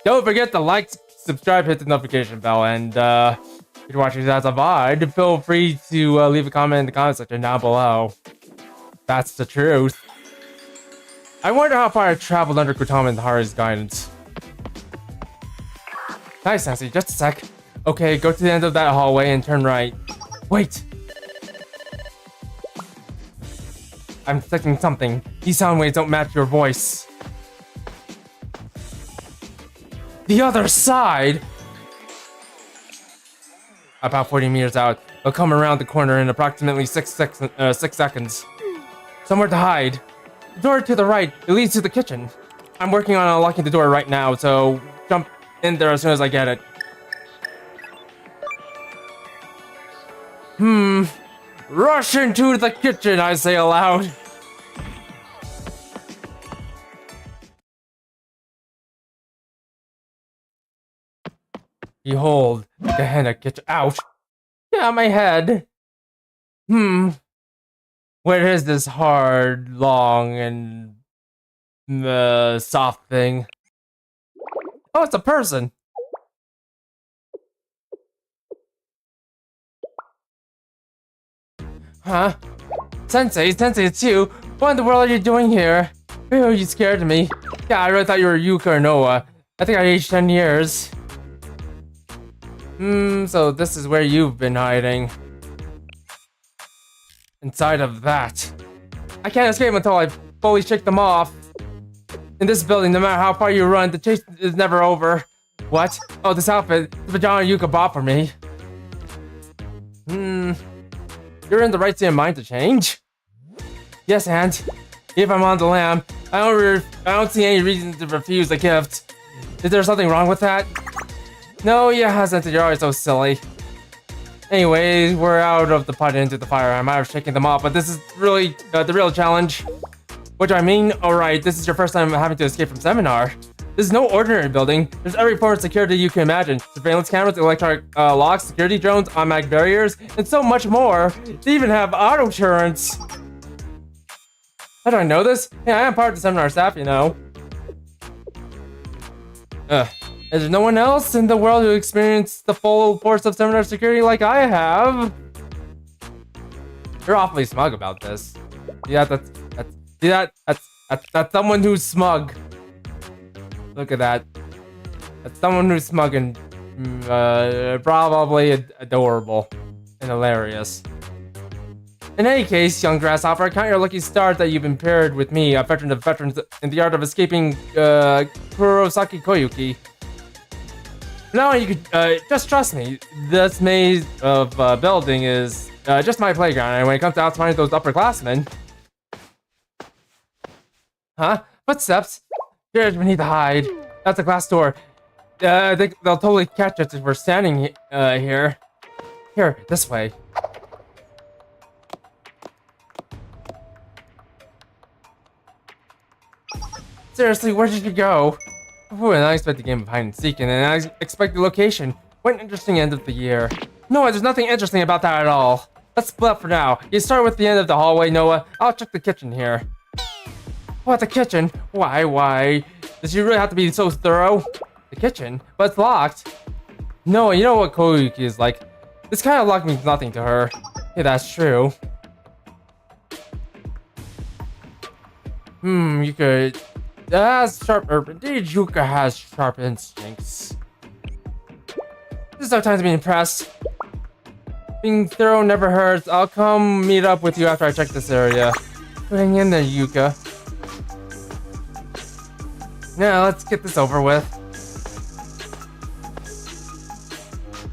Don't forget to like, subscribe, hit the notification bell, and if you're watching this as a VOD, feel free to leave a comment in the comment section down below. That's the truth. I wonder how far I traveled under Kutama and Haru's guidance. Nice, Nancy. Just a sec. Okay, go to the end of that hallway and turn right. Wait! I'm detecting something. These sound waves don't match your voice. The other side? About 40 meters out. They'll come around the corner in approximately 6 seconds. Somewhere to hide. The door to the right, it leads to the kitchen. I'm working on unlocking the door right now, so jump in there as soon as I get it. Rush into the kitchen, I say aloud. Behold, the Gehenna kitchen. Ouch! Yeah, my head. Where is this hard, long, and soft thing? Oh, it's a person. Huh? Sensei, it's you. What in the world are you doing here? Oh, you scared me. Yeah, I really thought you were Yuuka or Noah. I think I aged 10 years. So this is where you've been hiding. Inside of that. I can't escape until I fully shake them off. In this building, no matter how far you run, the chase is never over. What? Oh, this outfit. The pajama Yuuka bought for me. You're in the right state of mind to change? Yes, and if I'm on the lam, I don't see any reason to refuse the gift. Is there something wrong with that? No, yeah, Sensei, you're always so silly. Anyways, we're out of the pot into the fire. I might have shaken them off, but this is really the real challenge. What do I mean? Alright, this is your first time having to escape from seminar. This is no ordinary building. There's every form of security you can imagine. Surveillance cameras, electronic locks, security drones, automatic barriers, and so much more. They even have auto insurance. How do I know this? Yeah, I am part of the seminar staff, you know. Is there no one else in the world who experienced the full force of seminar security like I have? You're awfully smug about this. Yeah, that's someone who's smug. Look at that. That's someone who's smug and probably adorable and hilarious. In any case, young grasshopper, count your lucky stars that you've been paired with me, a veteran of veterans in the art of escaping Kurosaki Koyuki. Now you could just trust me. This maze of building is just my playground, and when it comes to outsmarting those upperclassmen, huh? Footsteps. Here's we need to hide. That's a glass door. I think they'll totally catch us if we're standing here. Here, this way. Seriously, where did you go? Ooh, an unexpected game of hide and seek and an unexpected location. What an interesting end of the year. No, there's nothing interesting about that at all. Let's split up for now. You start with the end of the hallway, Noah. I'll check the kitchen here. What, the kitchen? Why? Does she really have to be so thorough? The kitchen? But it's locked. No, you know what Koyuki is like. This kind of lock means nothing to her. Yeah, that's true. You could... Indeed, Yuuka has sharp instincts. This is our time to be impressed. Being thorough never hurts. I'll come meet up with you after I check this area. Hang in there, Yuuka. Now, let's get this over with.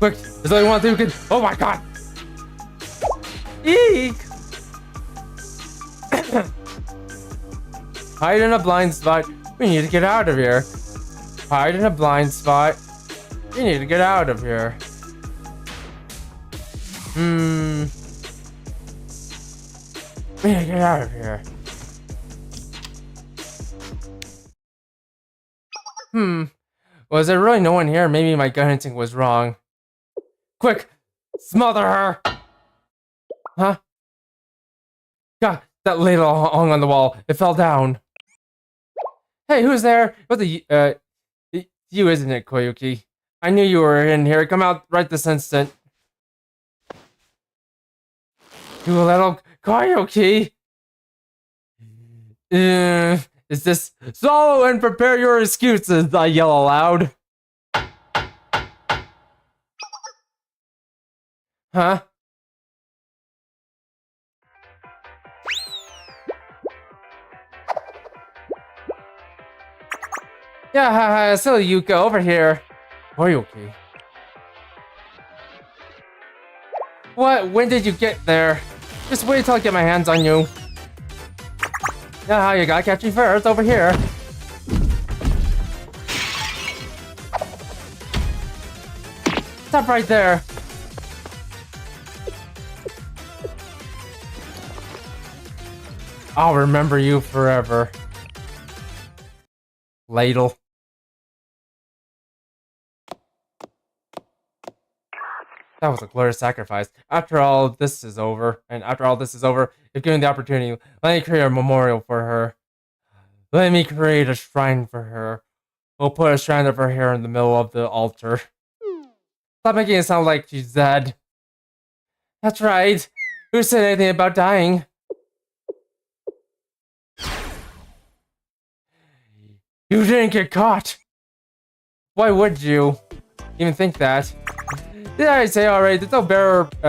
Quick, there's only one thing we can... Oh my god! Eek! Hide in a blind spot. We need to get out of here. Hide in a blind spot. We need to get out of here. We need to get out of here. Was there really no one here? Maybe my gut instinct was wrong. Quick! Smother her! Huh? God, that ladle hung on the wall. It fell down. Hey, who's there? What the, you, isn't it, Koyuki? I knew you were in here. Come out right this instant. You little Koyuki! Is this swallow and prepare your excuses? I yell aloud. Huh? Yeah, haha, silly Yuuka, over here. Are you okay? What? When did you get there? Just wait till I get my hands on you. Yeah, you gotta catch me first, over here. Stop right there. I'll remember you forever. Ladle. That was a glorious sacrifice. After all this is over, if given the opportunity, let me create a memorial for her. Let me create a shrine for her. We'll put a shrine of her hair in the middle of the altar. Stop making it sound like she's dead. That's right. Who said anything about dying? You didn't get caught! Why would you even think that? Did I say already? There's no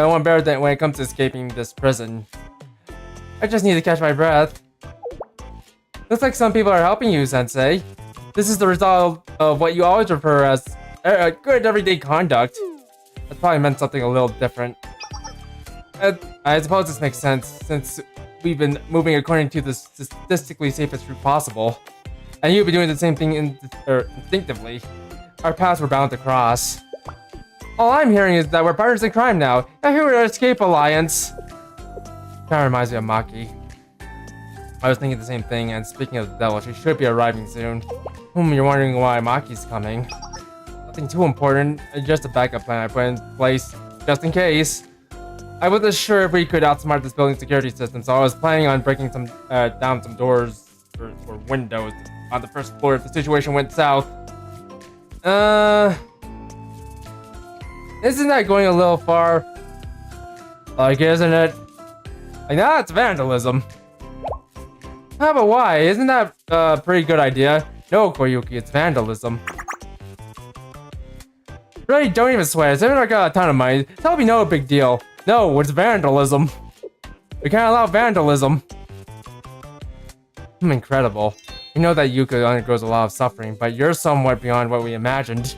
one better than when it comes to escaping this prison. I just need to catch my breath. Looks like some people are helping you, Sensei. This is the result of what you always refer as good everyday conduct. That probably meant something a little different. I suppose this makes sense, since we've been moving according to the statistically safest route possible. And you'll be doing the same thing instinctively. Our paths were bound to cross. All I'm hearing is that we're partners in crime now. I hear we're an escape alliance. Kinda reminds me of Maki. I was thinking the same thing, and speaking of the devil, she should be arriving soon. You're wondering why Maki's coming. Nothing too important, just a backup plan I put in place, just in case. I wasn't sure if we could outsmart this building's security system, so I was planning on breaking down some doors or windows on the first floor if the situation went south. Isn't that going a little far? Like, isn't it? Like, that's vandalism. How about why? Isn't that a pretty good idea? No, Koyuki, it's vandalism. Really, don't even sweat. It's even I got a ton of money. Tell me no big deal. No, it's vandalism. We can't allow vandalism. Incredible. We know that Yuuka undergoes a lot of suffering, but you're somewhat beyond what we imagined.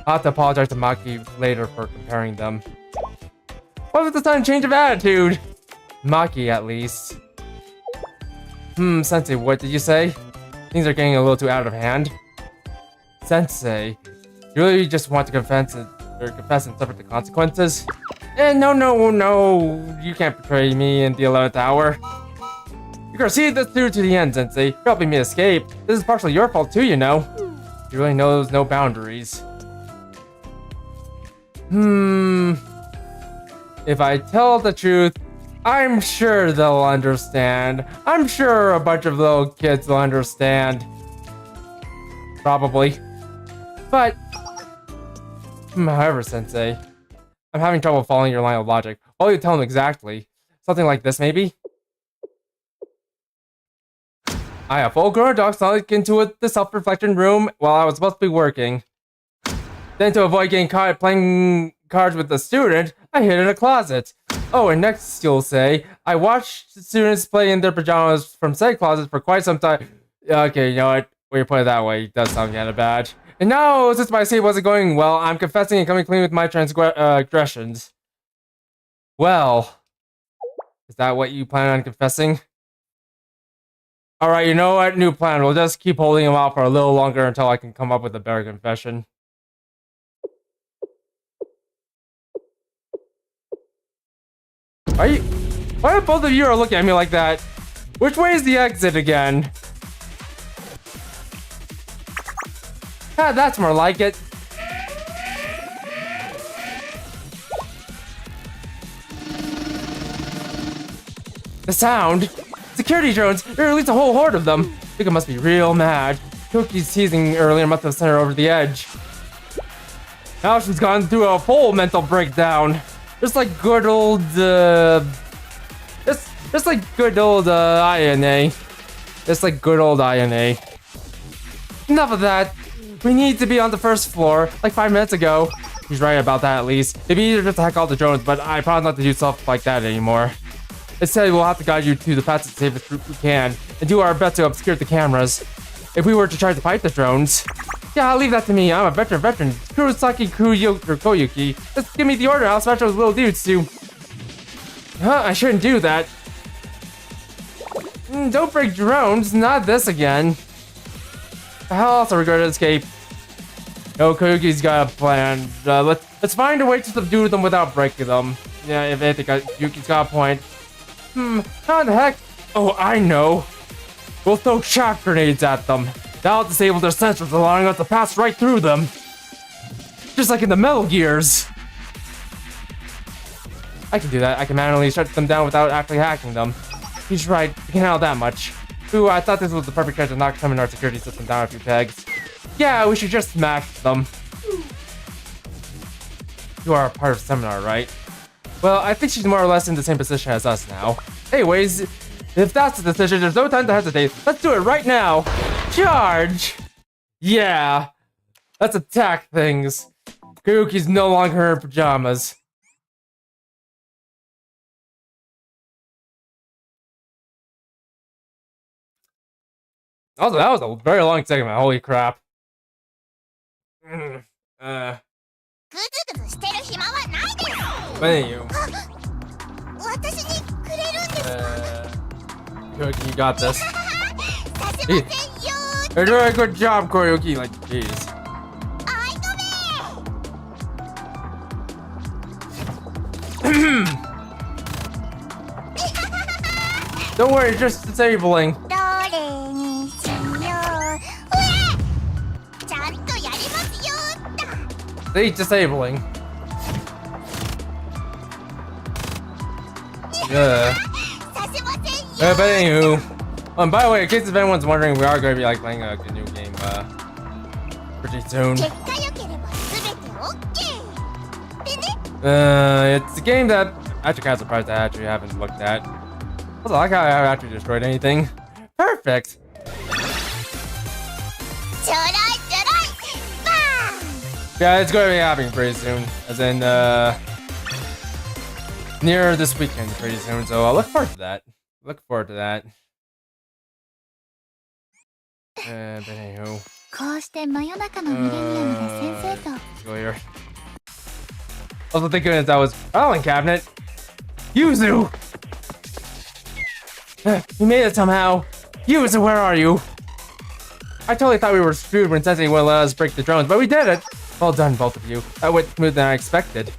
I'll have to apologize to Maki later for comparing them. What was the sudden change of attitude? Maki, at least. Sensei, what did you say? Things are getting a little too out of hand. Sensei, you really just want to confess and suffer the consequences? No, you can't betray me in the 11th hour. You can see this through to the end, Sensei. You're helping me escape. This is partially your fault too, you know. You really know there's no boundaries. If I tell the truth, I'm sure they'll understand. I'm sure a bunch of little kids will understand. Probably. But, however, Sensei, I'm having trouble following your line of logic. What will you tell them exactly? Something like this, maybe? I have full-grown dog snuck into the self-reflection room while I was supposed to be working. Then to avoid getting caught playing cards with the student, I hid in a closet. Oh, and next you'll say, I watched students play in their pajamas from said closets for quite some time. Okay, you know what? When you put it that way, it does sound kinda bad. And now, since my escape wasn't going well, I'm confessing and coming clean with my transgressions. Well, is that what you plan on confessing? Alright, you know what? New plan. We'll just keep holding him out for a little longer until I can come up with a better confession. Why are both of you looking at me like that? Which way is the exit again? Ah, that's more like it. The sound. Security drones. There are at least a whole horde of them. Yuuka must be real mad. Koki's teasing earlier must have sent her over the edge. Now she's gone through a full mental breakdown. Just like good old, just like good old, INA. It's like good old INA. Enough of that. We need to be on the first floor, like 5 minutes ago. He's right about that at least. It'd be easier just to hack all the drones, but I promise not to do stuff like that anymore. Instead, we'll have to guide you to the fastest and safest route we can, and do our best to obscure the cameras. If we were to try to fight the drones... Yeah, I'll leave that to me. I'm a veteran. Kurosaki Koyuki. Just give me the order. I'll smash those little dudes too. Huh, I shouldn't do that. Don't break drones. Not this again. I'll also regret to escape. No, Koyuki's got a plan. Let's find a way to subdue them without breaking them. Yeah, if anything, Yuki's got a point. How the heck? Oh, I know. We'll throw shock grenades at them. That'll disable their sensors, allowing us to pass right through them. Just like in the Metal Gears. I can do that. I can manually shut them down without actually hacking them. He's right. We can handle that much. Ooh, I thought this was the perfect chance to knock some in our security system down a few pegs. Yeah, we should just smash them. You are a part of Seminar, right? Well, I think she's more or less in the same position as us now. Anyways, if that's the decision, there's no time to hesitate. Let's do it right now. Charge! Yeah. Let's attack things. Koyuki's no longer in her pajamas. Also, that was a very long segment. Holy crap. But anyway. Koyuki, you got this. You're doing a good job, Koyuki. Like, jeez. Don't worry, just disabling. See, disabling. Yeah. But anywho. By the way, in case if anyone's wondering, we are going to be like playing a new game pretty soon. It's a game that I'm actually kind of surprised I actually haven't looked at. Also, I like how I haven't actually destroyed anything. Perfect. Yeah, it's going to be happening pretty soon, as in near this weekend pretty soon. So I'll look forward to that. But anywho. Let's go here. Also, thank goodness that was filing cabinet. Yuzu! You made it somehow. Yuzu, where are you? I totally thought we were screwed when Sensei wouldn't let us break the drones, but we did it! Well done, both of you. That went smoother than I expected.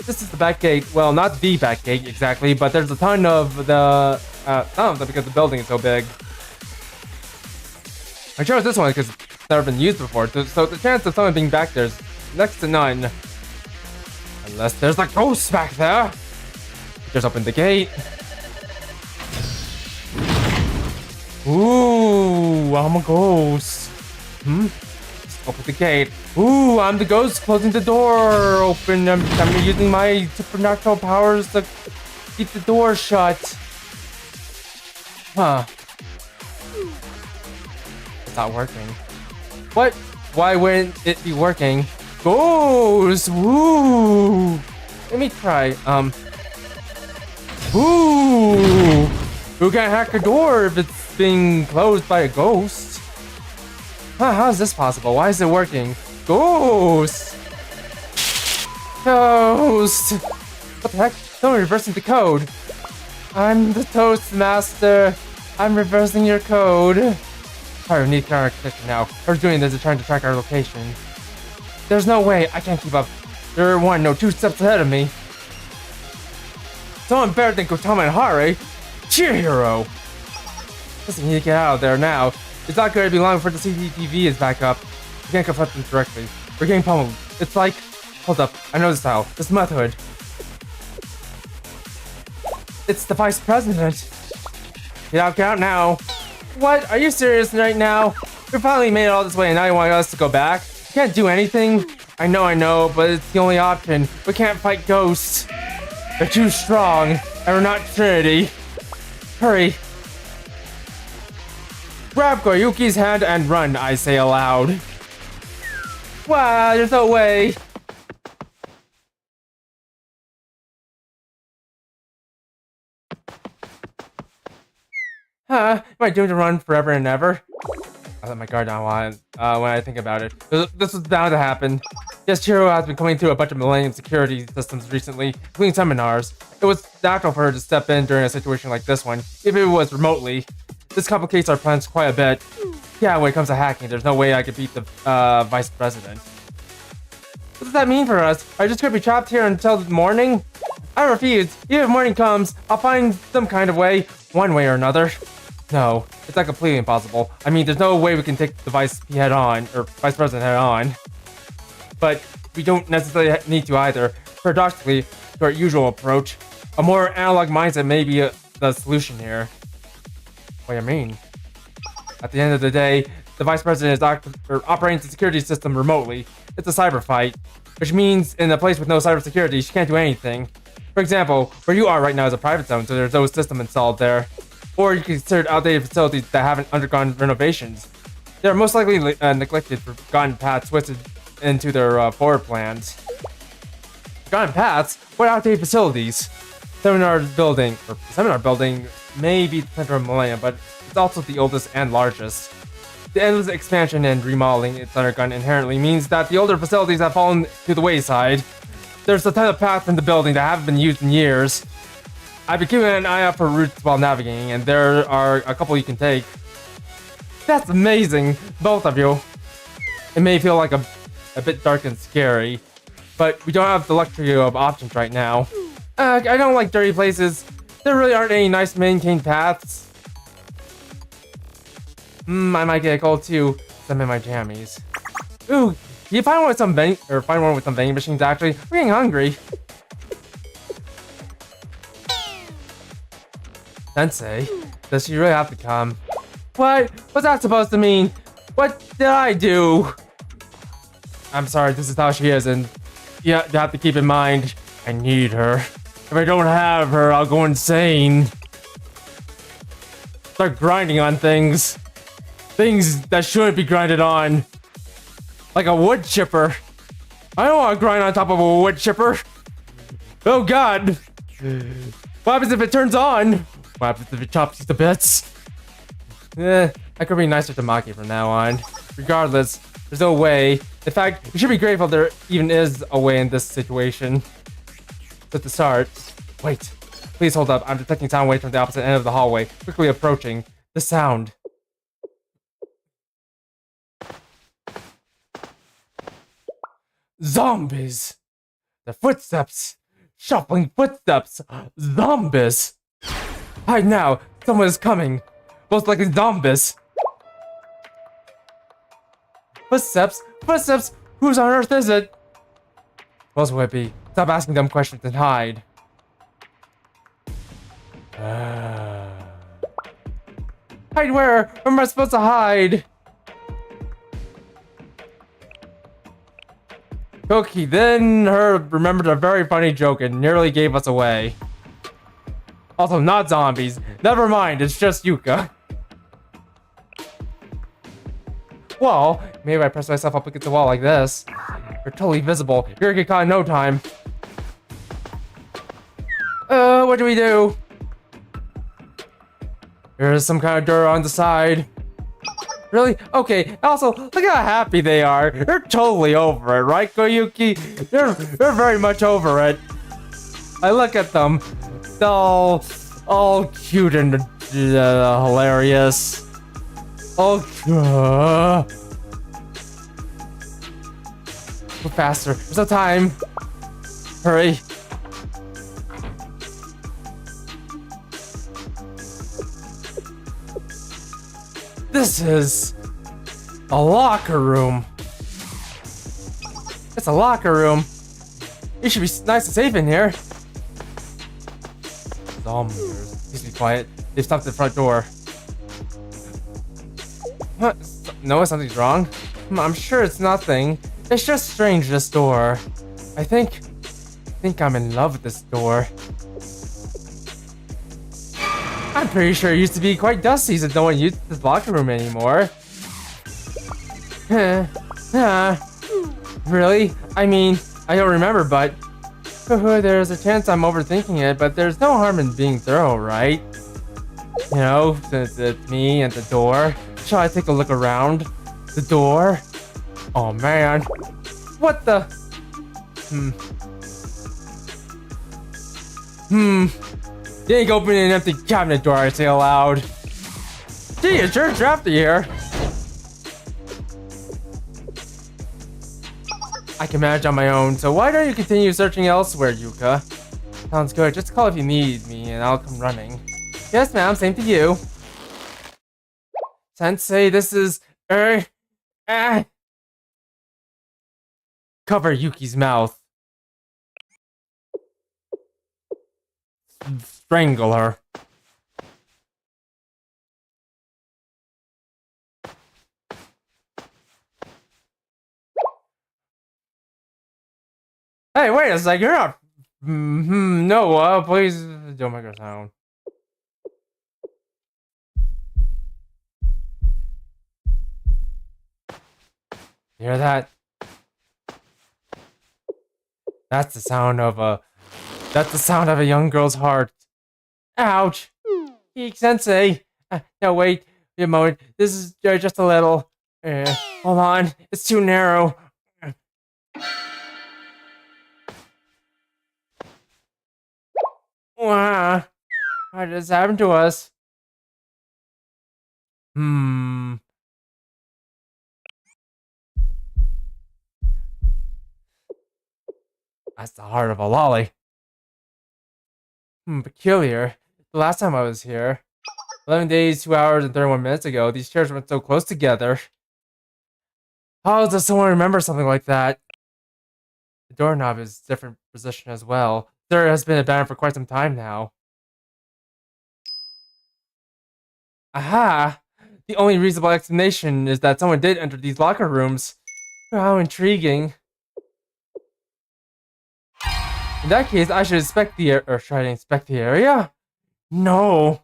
This is the back gate. Well, not the back gate exactly, but there's a ton of the... because the building is so big. I chose this one because it's never been used before, so the chance of someone being back there is next to none. Unless there's a ghost back there. Just open the gate. Ooh, I'm a ghost. Just open the gate. Ooh, I'm the ghost closing the door open. I'm using my supernatural powers to keep the door shut. Huh. It's not working. What? Why wouldn't it be working? Ghost! Woo! Let me try. Ooh! Who can hack a door if it's being closed by a ghost? Huh, how is this possible? Why is it working? Ghost! Toast! What the heck? Someone reversing the code. I'm the Toast Master. I'm reversing your code. Our unique architecture now. Who's doing this is trying to track our location. There's no way. I can't keep up. There are one, no, 2 steps ahead of me. Someone better than Gotama and Hare. Cheer hero. Listen, you need to get out of there now. It's not going to be long before the CCTV is back up. We can't confront them directly. We're getting pummeled. It's like... Hold up. I know this style. This method. It's the vice president. Get out now. What? Are you serious right now? We finally made it all this way and now you want us to go back? We can't do anything. I know, but it's the only option. We can't fight ghosts. They're too strong, and we're not Trinity. Hurry. Grab Koyuki's hand and run, I say aloud. Wow, there's no way. Huh? Am I doomed to run forever and ever? I let my guard down when I think about it. This was bound to happen. Yes, Chiro has been coming through a bunch of Millennium security systems recently, including seminars. It was natural for her to step in during a situation like this one, even if it was remotely. This complicates our plans quite a bit. Yeah, when it comes to hacking, there's no way I could beat the vice president. What does that mean for us? Are you just gonna be trapped here until the morning? I refuse. Even if morning comes, I'll find some kind of way, one way or another. No, it's not completely impossible. I mean, there's no way we can take the vice president head on. But we don't necessarily need to either. Paradoxically, to our usual approach, a more analog mindset may be the solution here. What do you mean? At the end of the day, the vice president is operating the security system remotely. It's a cyber fight, which means in a place with no cyber security, she can't do anything. For example, where you are right now is a private zone, so there's no system installed there. Or you can consider outdated facilities that haven't undergone renovations. They are most likely neglected, forgotten paths twisted into their forward plans. Forgotten paths? What outdated facilities? Seminar building may be the center of Millennium, but it's also the oldest and largest. The endless expansion and remodeling it's undergone inherently means that the older facilities have fallen to the wayside. There's a ton of paths in the building that haven't been used in years. I've been keeping an eye out for routes while navigating, and there are a couple you can take. That's amazing, both of you. It may feel like a bit dark and scary, but we don't have the luxury of options right now. I don't like dirty places. There really aren't any nice maintained paths. I might get a cold too, since I'm in my jammies. Ooh, you find one with some vending machines actually? We're getting hungry. Sensei, does she really have to come? What? What's that supposed to mean? What did I do? I'm sorry, this is how she is, and you have to keep in mind, I need her. If I don't have her, I'll go insane. Start grinding on things. Things that shouldn't be grinded on. Like a wood chipper. I don't want to grind on top of a wood chipper. Oh god. What happens if it turns on? What happens if it chops you to bits? I could be nicer to Maki from now on. Regardless, there's no way. In fact, you should be grateful there even is a way in this situation. So to start, wait. Please hold up. I'm detecting sound waves from the opposite end of the hallway, quickly approaching. The sound. Zombies! The footsteps! Shuffling footsteps! Zombies! Hide now! Someone is coming! Most likely zombies! Footsteps? Footsteps? Whose on earth is it? Most would be. Stop asking them questions and hide. Hide where? Where am I supposed to hide? Koki then remembered a very funny joke and nearly gave us away. Also, not zombies. Never mind, it's just Yuuka. Well, maybe I press myself up against the wall like this. You're totally visible. You're gonna get caught in no time. What do we do? There's some kind of door on the side. Really? Okay, also, look how happy they are. They're totally over it, right, Koyuki? They're very much over it. I look at them. All cute and hilarious. Move faster. There's no time. Hurry. This is a locker room. It's a locker room. You should be nice and safe in here. Zombies. Please be quiet. They've stopped at the front door. What? No, something's wrong. I'm sure it's nothing. It's just strange, this door. I think I'm in love with this door. I'm pretty sure it used to be quite dusty since no one uses this locker room anymore. Really? I mean, I don't remember, but there's a chance I'm overthinking it, but there's no harm in being thorough, right? You know, since it's me and the door. Shall I take a look around? The door? Oh man. What the? You ain't opening an empty cabinet door, I say aloud. Gee, it's sure drafty here. I can manage on my own, so why don't you continue searching elsewhere, Yuuka? Sounds good. Just call if you need me, and I'll come running. Yes, ma'am. Same to you. Sensei, this is... Cover Yuki's mouth. Strangle her. Hey, wait a sec, you're not... no, please don't make a sound. You hear that? That's the sound of a... That's the sound of a young girl's heart. Ouch! Eek, Sensei! No, wait a moment. This is just a little... hold on, it's too narrow. Wow. What just happened to us? That's the heart of a lolly. Peculiar. The last time I was here, 11 days, 2 hours, and 31 minutes ago, these chairs went so close together. How does someone remember something like that? The doorknob is a different position as well. There has been abandoned for quite some time now. Aha! The only reasonable explanation is that someone did enter these locker rooms. How intriguing. In that case, I should inspect the or try to inspect the area? No.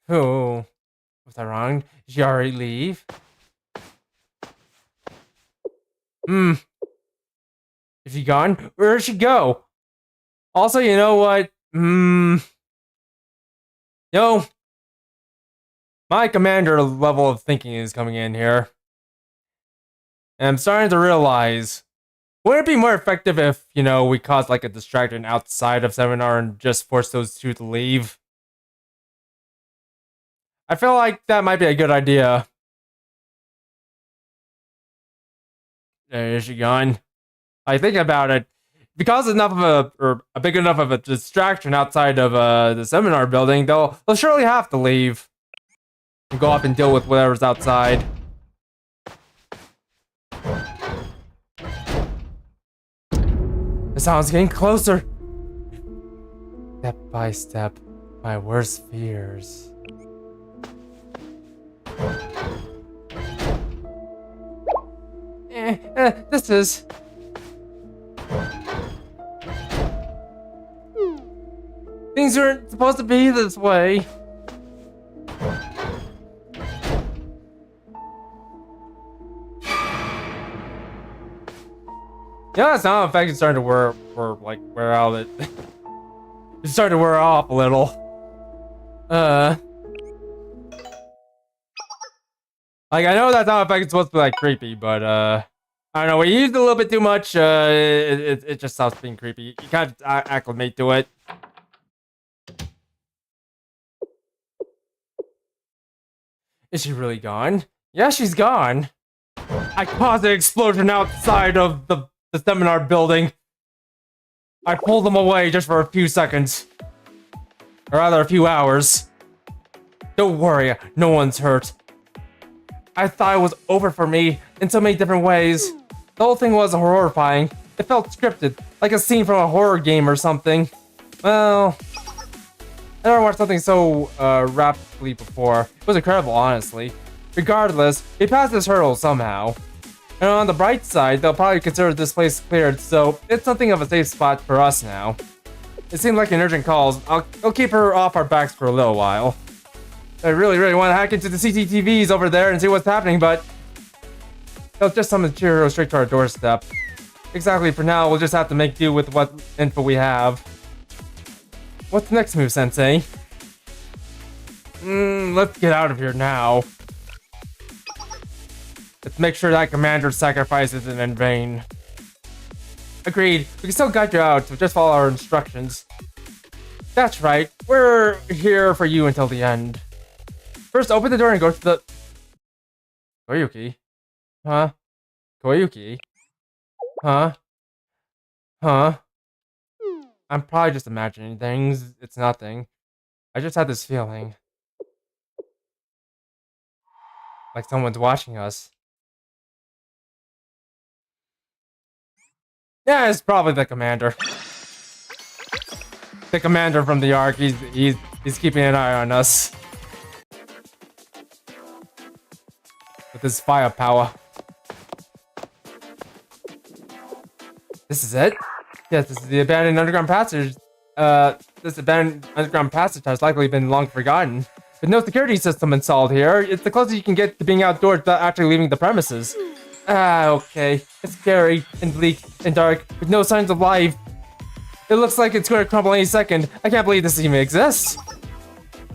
Oh, was I wrong? Did she already leave? Is she gone? Where did she go? Also, you know what? Yo, my commander level of thinking is coming in here. And I'm starting to realize, wouldn't it be more effective if, you know, we caused like a distraction outside of seminar and just force those two to leave? I feel like that might be a good idea. Is she gone? I think about it. Because enough of a big enough of a distraction outside of the seminar building, they'll surely have to leave and go up and deal with whatever's outside. The sound's getting closer. Step by step, my worst fears. This is... Things aren't supposed to be this way. Yeah, that sound effect is starting to wear out. It's starting to wear off a little. Like, I know that sound effect is supposed to be like creepy, but I don't know. We used it a little bit too much. It just stops being creepy. You can't acclimate to it. Is she really gone? Yeah, she's gone. I caused an explosion outside of the seminar building. I pulled them away just for a few seconds. Or rather, a few hours. Don't worry, no one's hurt. I thought it was over for me in so many different ways. The whole thing was horrifying. It felt scripted, like a scene from a horror game or something. Well, I never watched something so rapidly before. It was incredible, honestly. Regardless, we passed this hurdle somehow. And on the bright side, they'll probably consider this place cleared, so it's something of a safe spot for us now. It seemed like an urgent call. I'll keep her off our backs for a little while. I really want to hack into the CCTVs over there and see what's happening, but they'll just summon Chihiro straight to our doorstep. Exactly, for now, we'll just have to make do with what info we have. What's the next move, Sensei? Let's get out of here now. Let's make sure that commander's sacrifice isn't in vain. Agreed. We can still guide you out, so just follow our instructions. That's right. We're here for you until the end. First, open the door and go to the... Koyuki? Huh? Koyuki? Huh? Huh? I'm probably just imagining things. It's nothing. I just had this feeling. Like someone's watching us. Yeah, it's probably the commander. The commander from the Ark. He's keeping an eye on us. With his firepower. This is it? Yes, this is the abandoned underground passage. This abandoned underground passage has likely been long forgotten. With no security system installed here, it's the closest you can get to being outdoors without actually leaving the premises. Okay. It's scary and bleak and dark with no signs of life. It looks like it's going to crumble any second. I can't believe this even exists.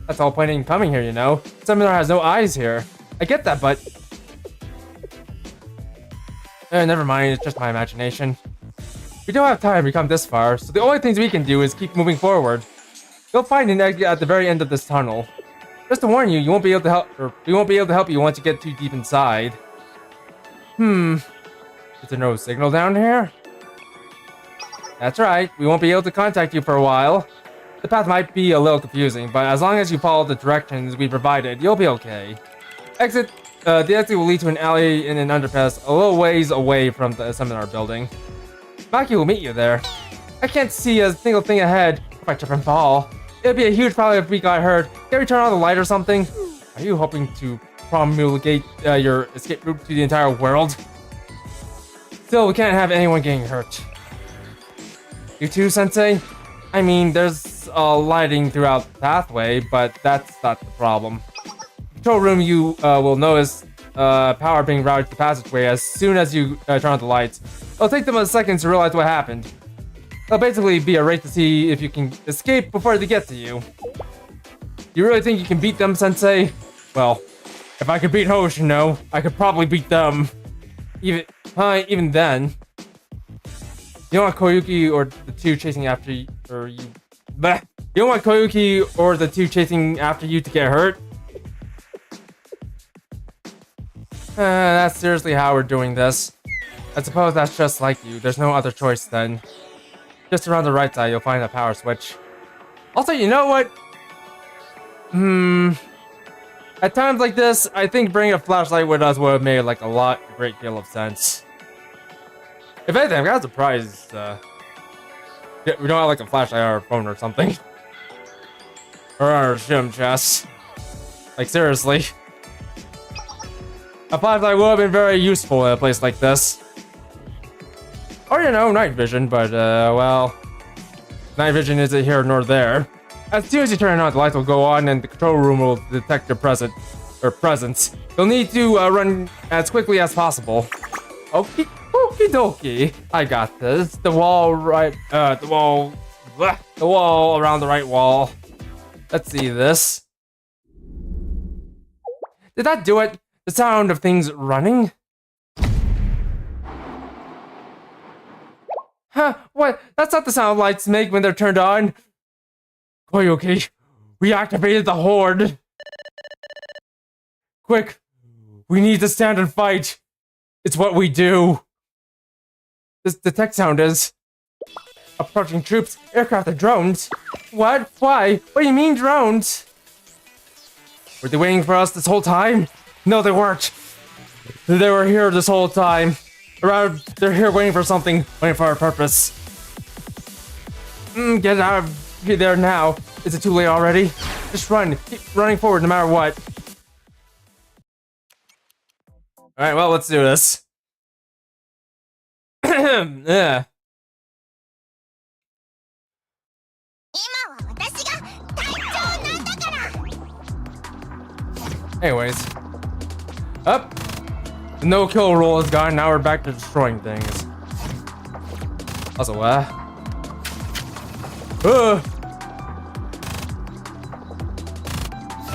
That's all point in coming here, you know. Seminar has no eyes here. I get that, but... never mind, it's just my imagination. We don't have time to come this far, so the only things we can do is keep moving forward. You'll find an exit at the very end of this tunnel. Just to warn you, we won't be able to help you once you get too deep inside. Is there no signal down here? That's right, we won't be able to contact you for a while. The path might be a little confusing, but as long as you follow the directions we provided, you'll be okay. The exit will lead to an alley in an underpass a little ways away from the seminar building. Maki will meet you there. I can't see a single thing ahead if I trip and fall. It would be a huge problem if we got hurt. Can we turn on the light or something? Are you hoping to promulgate your escape route to the entire world? Still, we can't have anyone getting hurt. You too, Sensei? I mean, there's lighting throughout the pathway, but that's not the problem. Control room, you will notice power being routed to the passageway as soon as you turn on the lights. It'll take them a second to realize what happened. It'll basically be a race to see if you can escape before they get to you. You really think you can beat them, Sensei? Well, if I could beat Hoshino, I could probably beat them. Even then. You don't want Koyuki or the two chasing after you, You don't want Koyuki or the two chasing after you to get hurt? That's seriously how we're doing this. I suppose that's just like you. There's no other choice then. Just around the right side, you'll find a power switch. Also, you know what? At times like this, I think bringing a flashlight with us would have made like a great deal of sense. If anything, I'm kind of surprised we don't have like a flashlight on our phone or something. Or on our gym chest. Like seriously. A flashlight would have been very useful in a place like this. Or, you know, night vision, but, well... Night vision isn't here nor there. As soon as you turn it on, the lights will go on and the control room will detect your presence. You'll need to run as quickly as possible. Okie dokie. I got this. The wall around the right wall. Let's see this. Did that do it? The sound of things running? Huh, what? That's not the sound lights make when they're turned on. Koyuki, we activated the horde. Quick, we need to stand and fight. It's what we do. The tech sound is. Approaching troops, aircraft and drones. What? Why? What do you mean drones? Were they waiting for us this whole time? No, they weren't. They were here this whole time. They're here waiting for something, waiting for our purpose. Get out of there now. Is it too late already? Just run. Keep running forward no matter what. Alright, well, let's do this. Yeah. Anyways. Up. The no-kill rule is gone, now we're back to destroying things. Also,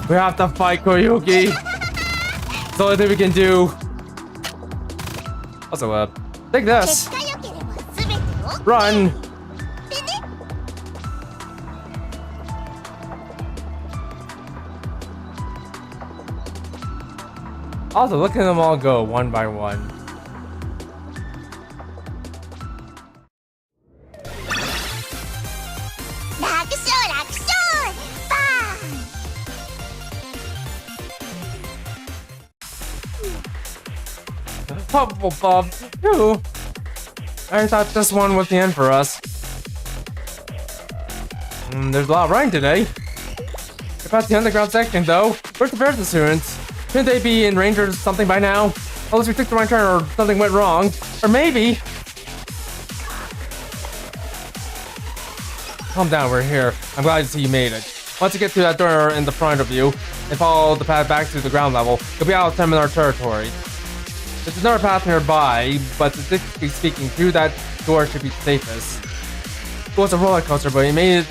we have to fight Koyuki. It's the only thing we can do. Also, take this. Run. Also, look at them all go one by one. Bob, who? I thought this one was the end for us. There's a lot of running today. We're past the underground section, though. Where's the Ferris students? Shouldn't they be in range or something by now? Unless we took the wrong turn or something went wrong. Or maybe... Calm down, we're here. I'm glad to see you made it. Once you get through that door in the front of you and follow the path back to the ground level, you'll be out of seminar territory. There's another path nearby, but statistically speaking, through that door should be safest. It was a roller coaster, but you made it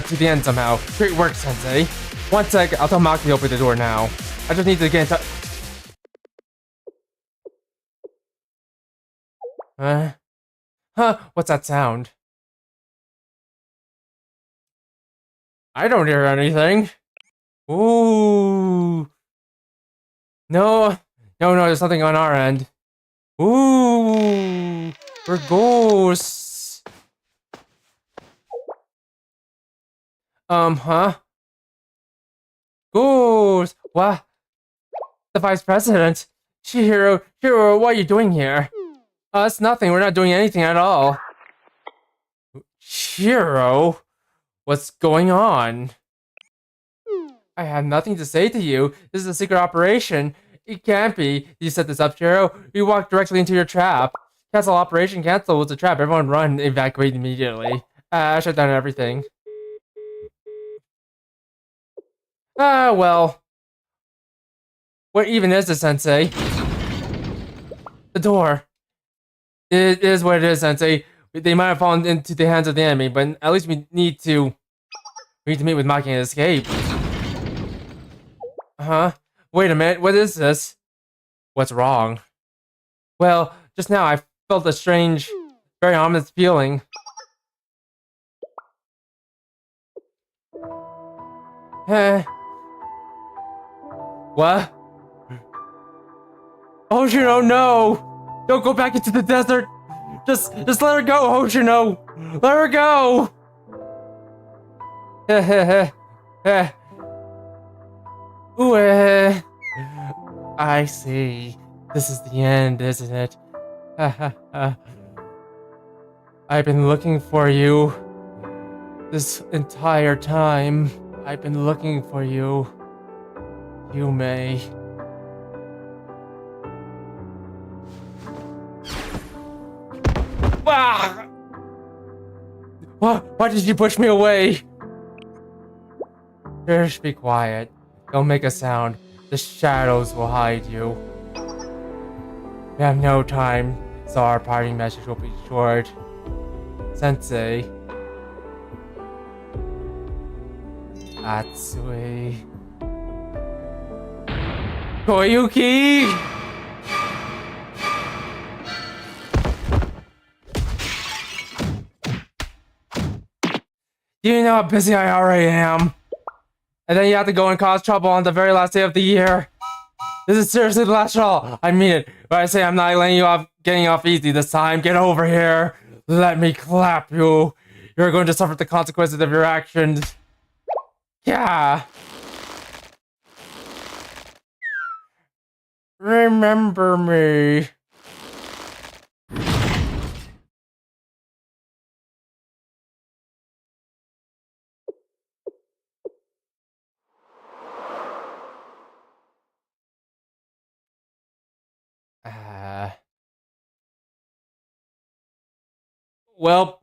to the end somehow. Great work, Sensei. One sec, I'll tell Maki to open the door now. I just need to get in touch. Huh? What's that sound? I don't hear anything. Ooh. No, there's something on our end. Ooh, we're ghosts. Huh? Ghosts. What? The vice president. Chihiro, what are you doing here? It's nothing. We're not doing anything at all. Chihiro, what's going on? I have nothing to say to you. This is a secret operation. It can't be. You set this up, Chihiro. You walked directly into your trap. Cancel operation. Cancel was a trap. Everyone run. Evacuate immediately. Shut down everything. Well. What even is this, Sensei? The door. It is what it is, Sensei. They might have fallen into the hands of the enemy, but at least we need to meet with Maki and escape. Huh? Wait a minute, what is this? What's wrong? Well, just now I felt a strange, very ominous feeling. What? Hoshino, no! Don't go back into the desert! Just let her go, Hoshino! Let her go! Ooh, I see. This is the end, isn't it? I've been looking for you this entire time. I've been looking for you. Yume. Ah! Why did you push me away? Just be quiet. Don't make a sound. The shadows will hide you. We have no time, so our parting message will be short. Sensei. Atsui. Koyuki! You know how busy I already am. And then you have to go and cause trouble on the very last day of the year. This is seriously the last straw. I mean it. When I say I'm not letting you off, getting off easy this time, get over here. Let me clap you. You're going to suffer the consequences of your actions. Yeah. Remember me. Well,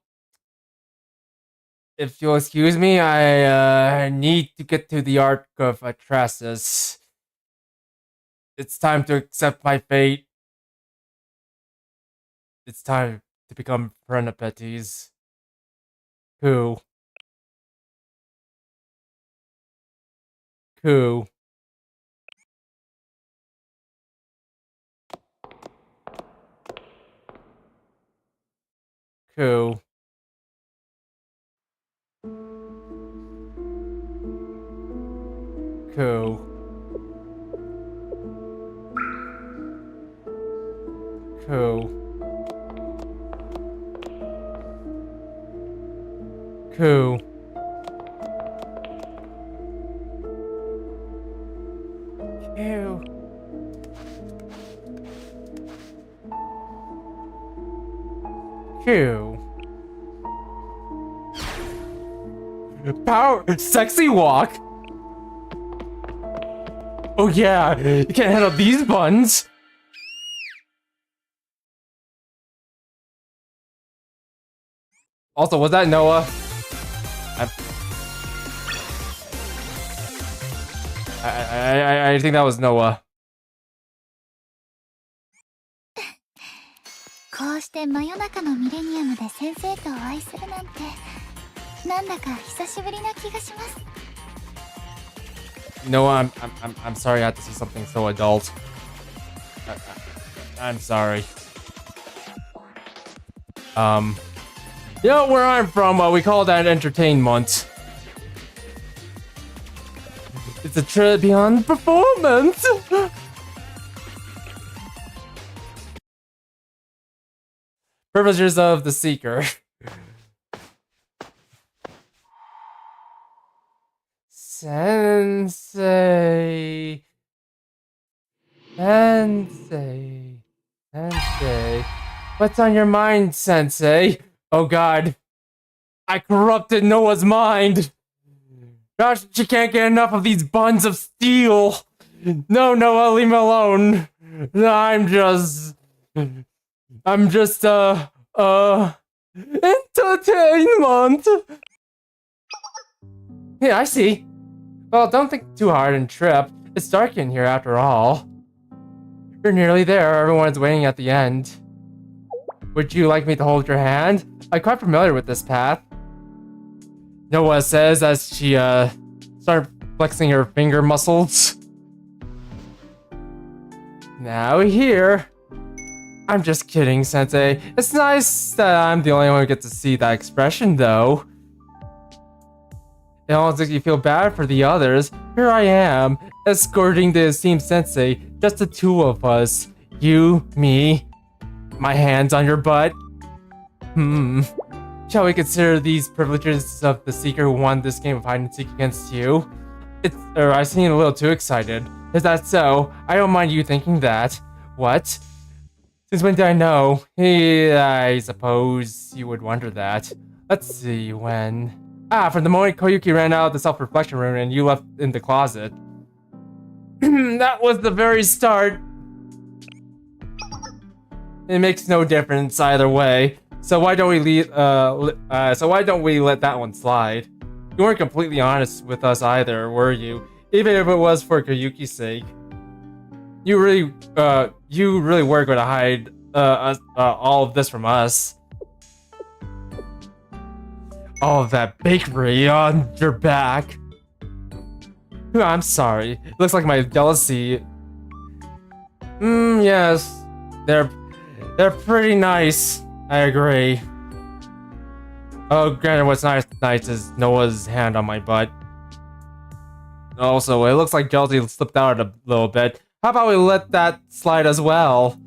if you'll excuse me, I need to get to the Ark of Atrasis. It's time to accept my fate. It's time to become Frenepetes. Who? Who? Who? Who? Who? Who? Who? Who? Power sexy walk. Oh yeah, you can't handle these buns. Also, was that Noah? I think that was Noah. こうして真夜中のミレニアムで先生とお会いするなんてなんだか久しぶりな気がします。 Noah, I'm sorry I had to see something so adult. I'm sorry. You know where I'm from, we call that entertainment. It's a trip beyond performance. Privileges of the Seeker. Sensei. Sensei. Sensei. What's on your mind, Sensei? Oh god. I corrupted Noah's mind. Gosh, she can't get enough of these buns of steel. No, Noah, leave me alone. I'm just entertainment. Yeah, I see. Well, don't think too hard and trip. It's dark in here after all. You're nearly there. Everyone's waiting at the end. Would you like me to hold your hand? I'm quite familiar with this path. Noah says as she started flexing her finger muscles. Now here. I'm just kidding, Sensei. It's nice that I'm the only one who gets to see that expression, though. It almost makes you feel bad for the others. Here I am, escorting the esteemed Sensei. Just the two of us. You, me, my hands on your butt. Shall we consider these privileges of the Seeker who won this game of hide and seek against you? I seem a little too excited. Is that so? I don't mind you thinking that. What? Since when did I know? I suppose you would wonder that. Let's see, when... from the moment Koyuki ran out of the self-reflection room and you left in the closet. That was the very start. It makes no difference either way. So why don't we let that one slide? You weren't completely honest with us either, were you? Even if it was for Koyuki's sake. You really were going to hide all of this from us. All of that bakery on your back. I'm sorry. It looks like my jealousy. Yes. They're pretty nice. I agree. Oh, granted, what's nice is Noah's hand on my butt. Also, it looks like jealousy slipped out a little bit. How about we let that slide as well?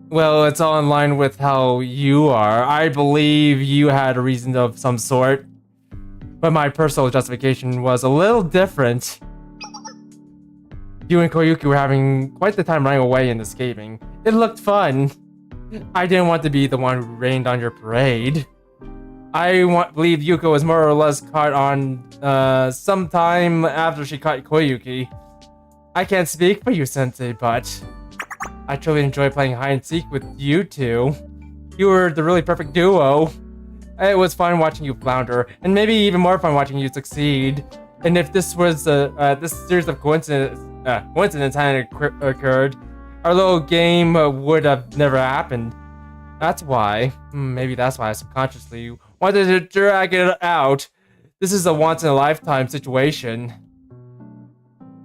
Well, it's all in line with how you are. I believe you had a reason of some sort. But my personal justification was a little different. You and Koyuki were having quite the time running away and escaping. It looked fun. I didn't want to be the one who rained on your parade. I believe Yuuka was more or less caught on sometime after she caught Koyuki. I can't speak for you, Sensei, but I truly enjoy playing hide and seek with you two. You were the really perfect duo. It was fun watching you flounder, and maybe even more fun watching you succeed. And if this was this series of coincidence hadn't occurred, our little game would have never happened. That's why. Maybe that's why I subconsciously wanted to drag it out. This is a once-in-a-lifetime situation.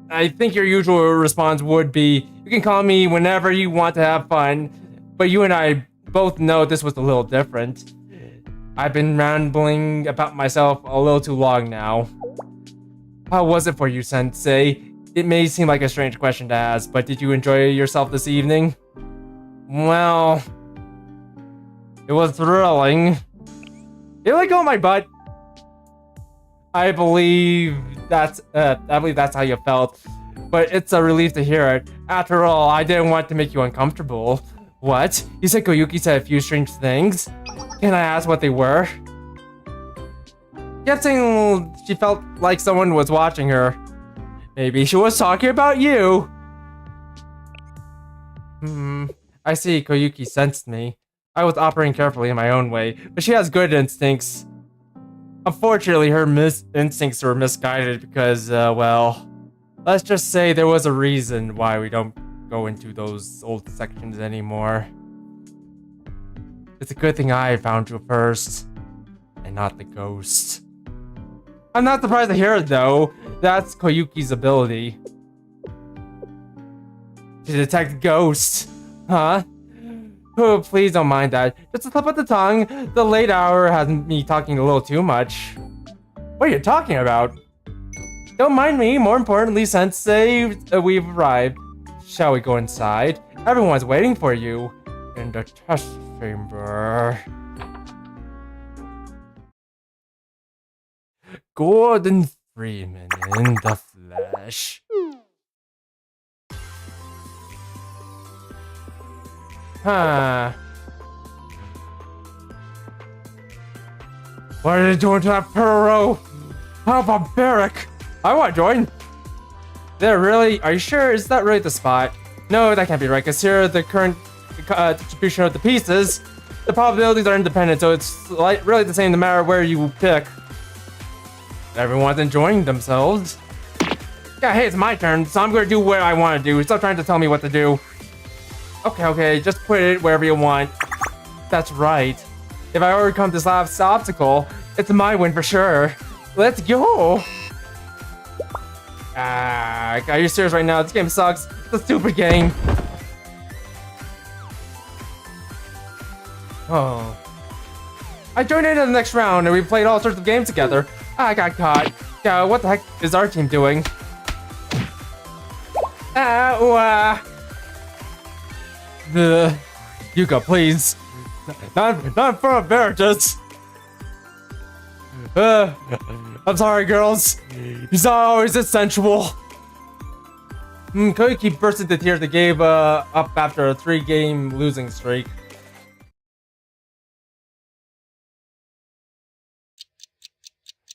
I think your usual response would be, you can call me whenever you want to have fun, but you and I both know this was a little different. I've been rambling about myself a little too long now. How was it for you, Sensei? It may seem like a strange question to ask, but did you enjoy yourself this evening? Well, it was thrilling. It let go of my butt. I believe that's how you felt, but it's a relief to hear it. After all, I didn't want to make you uncomfortable. What? You said Koyuki said a few strange things? Can I ask what they were? Guessing she felt like someone was watching her. Maybe she was talking about you. I see Koyuki sensed me. I was operating carefully in my own way, but she has good instincts. Unfortunately, her instincts were misguided because, well, let's just say there was a reason why we don't go into those old sections anymore. It's a good thing I found you first, and not the ghost. I'm not surprised to hear it though. That's Koyuki's ability. To detect ghosts. Huh? Oh, please don't mind that. Just a slip of the tongue. The late hour has me talking a little too much. What are you talking about? Don't mind me. More importantly, Sensei, we've arrived. Shall we go inside? Everyone's waiting for you. In the test chamber. Gordon Freeman in the flesh. Huh. What are they doing to that Puro? How barbaric! I want to join. Are you sure? Is that really the spot? No, that can't be right, because here the current distribution of the pieces, the probabilities are independent, so it's really the same no matter where you pick. Everyone's enjoying themselves. Yeah, hey, it's my turn, so I'm gonna do what I want to do. Stop trying to tell me what to do. Okay, just put it wherever you want. That's right. If I overcome this last obstacle, it's my win for sure. Let's go! Are you serious right now? This game sucks. It's a stupid game. Oh. I joined in the next round and we played all sorts of games together. I got caught. Yeah, what the heck is our team doing? Yuuka, please. Not in front of Veritas. I'm sorry, girls. He's not always this sensual. Koyuki burst into tears that gave up after a 3-game losing streak.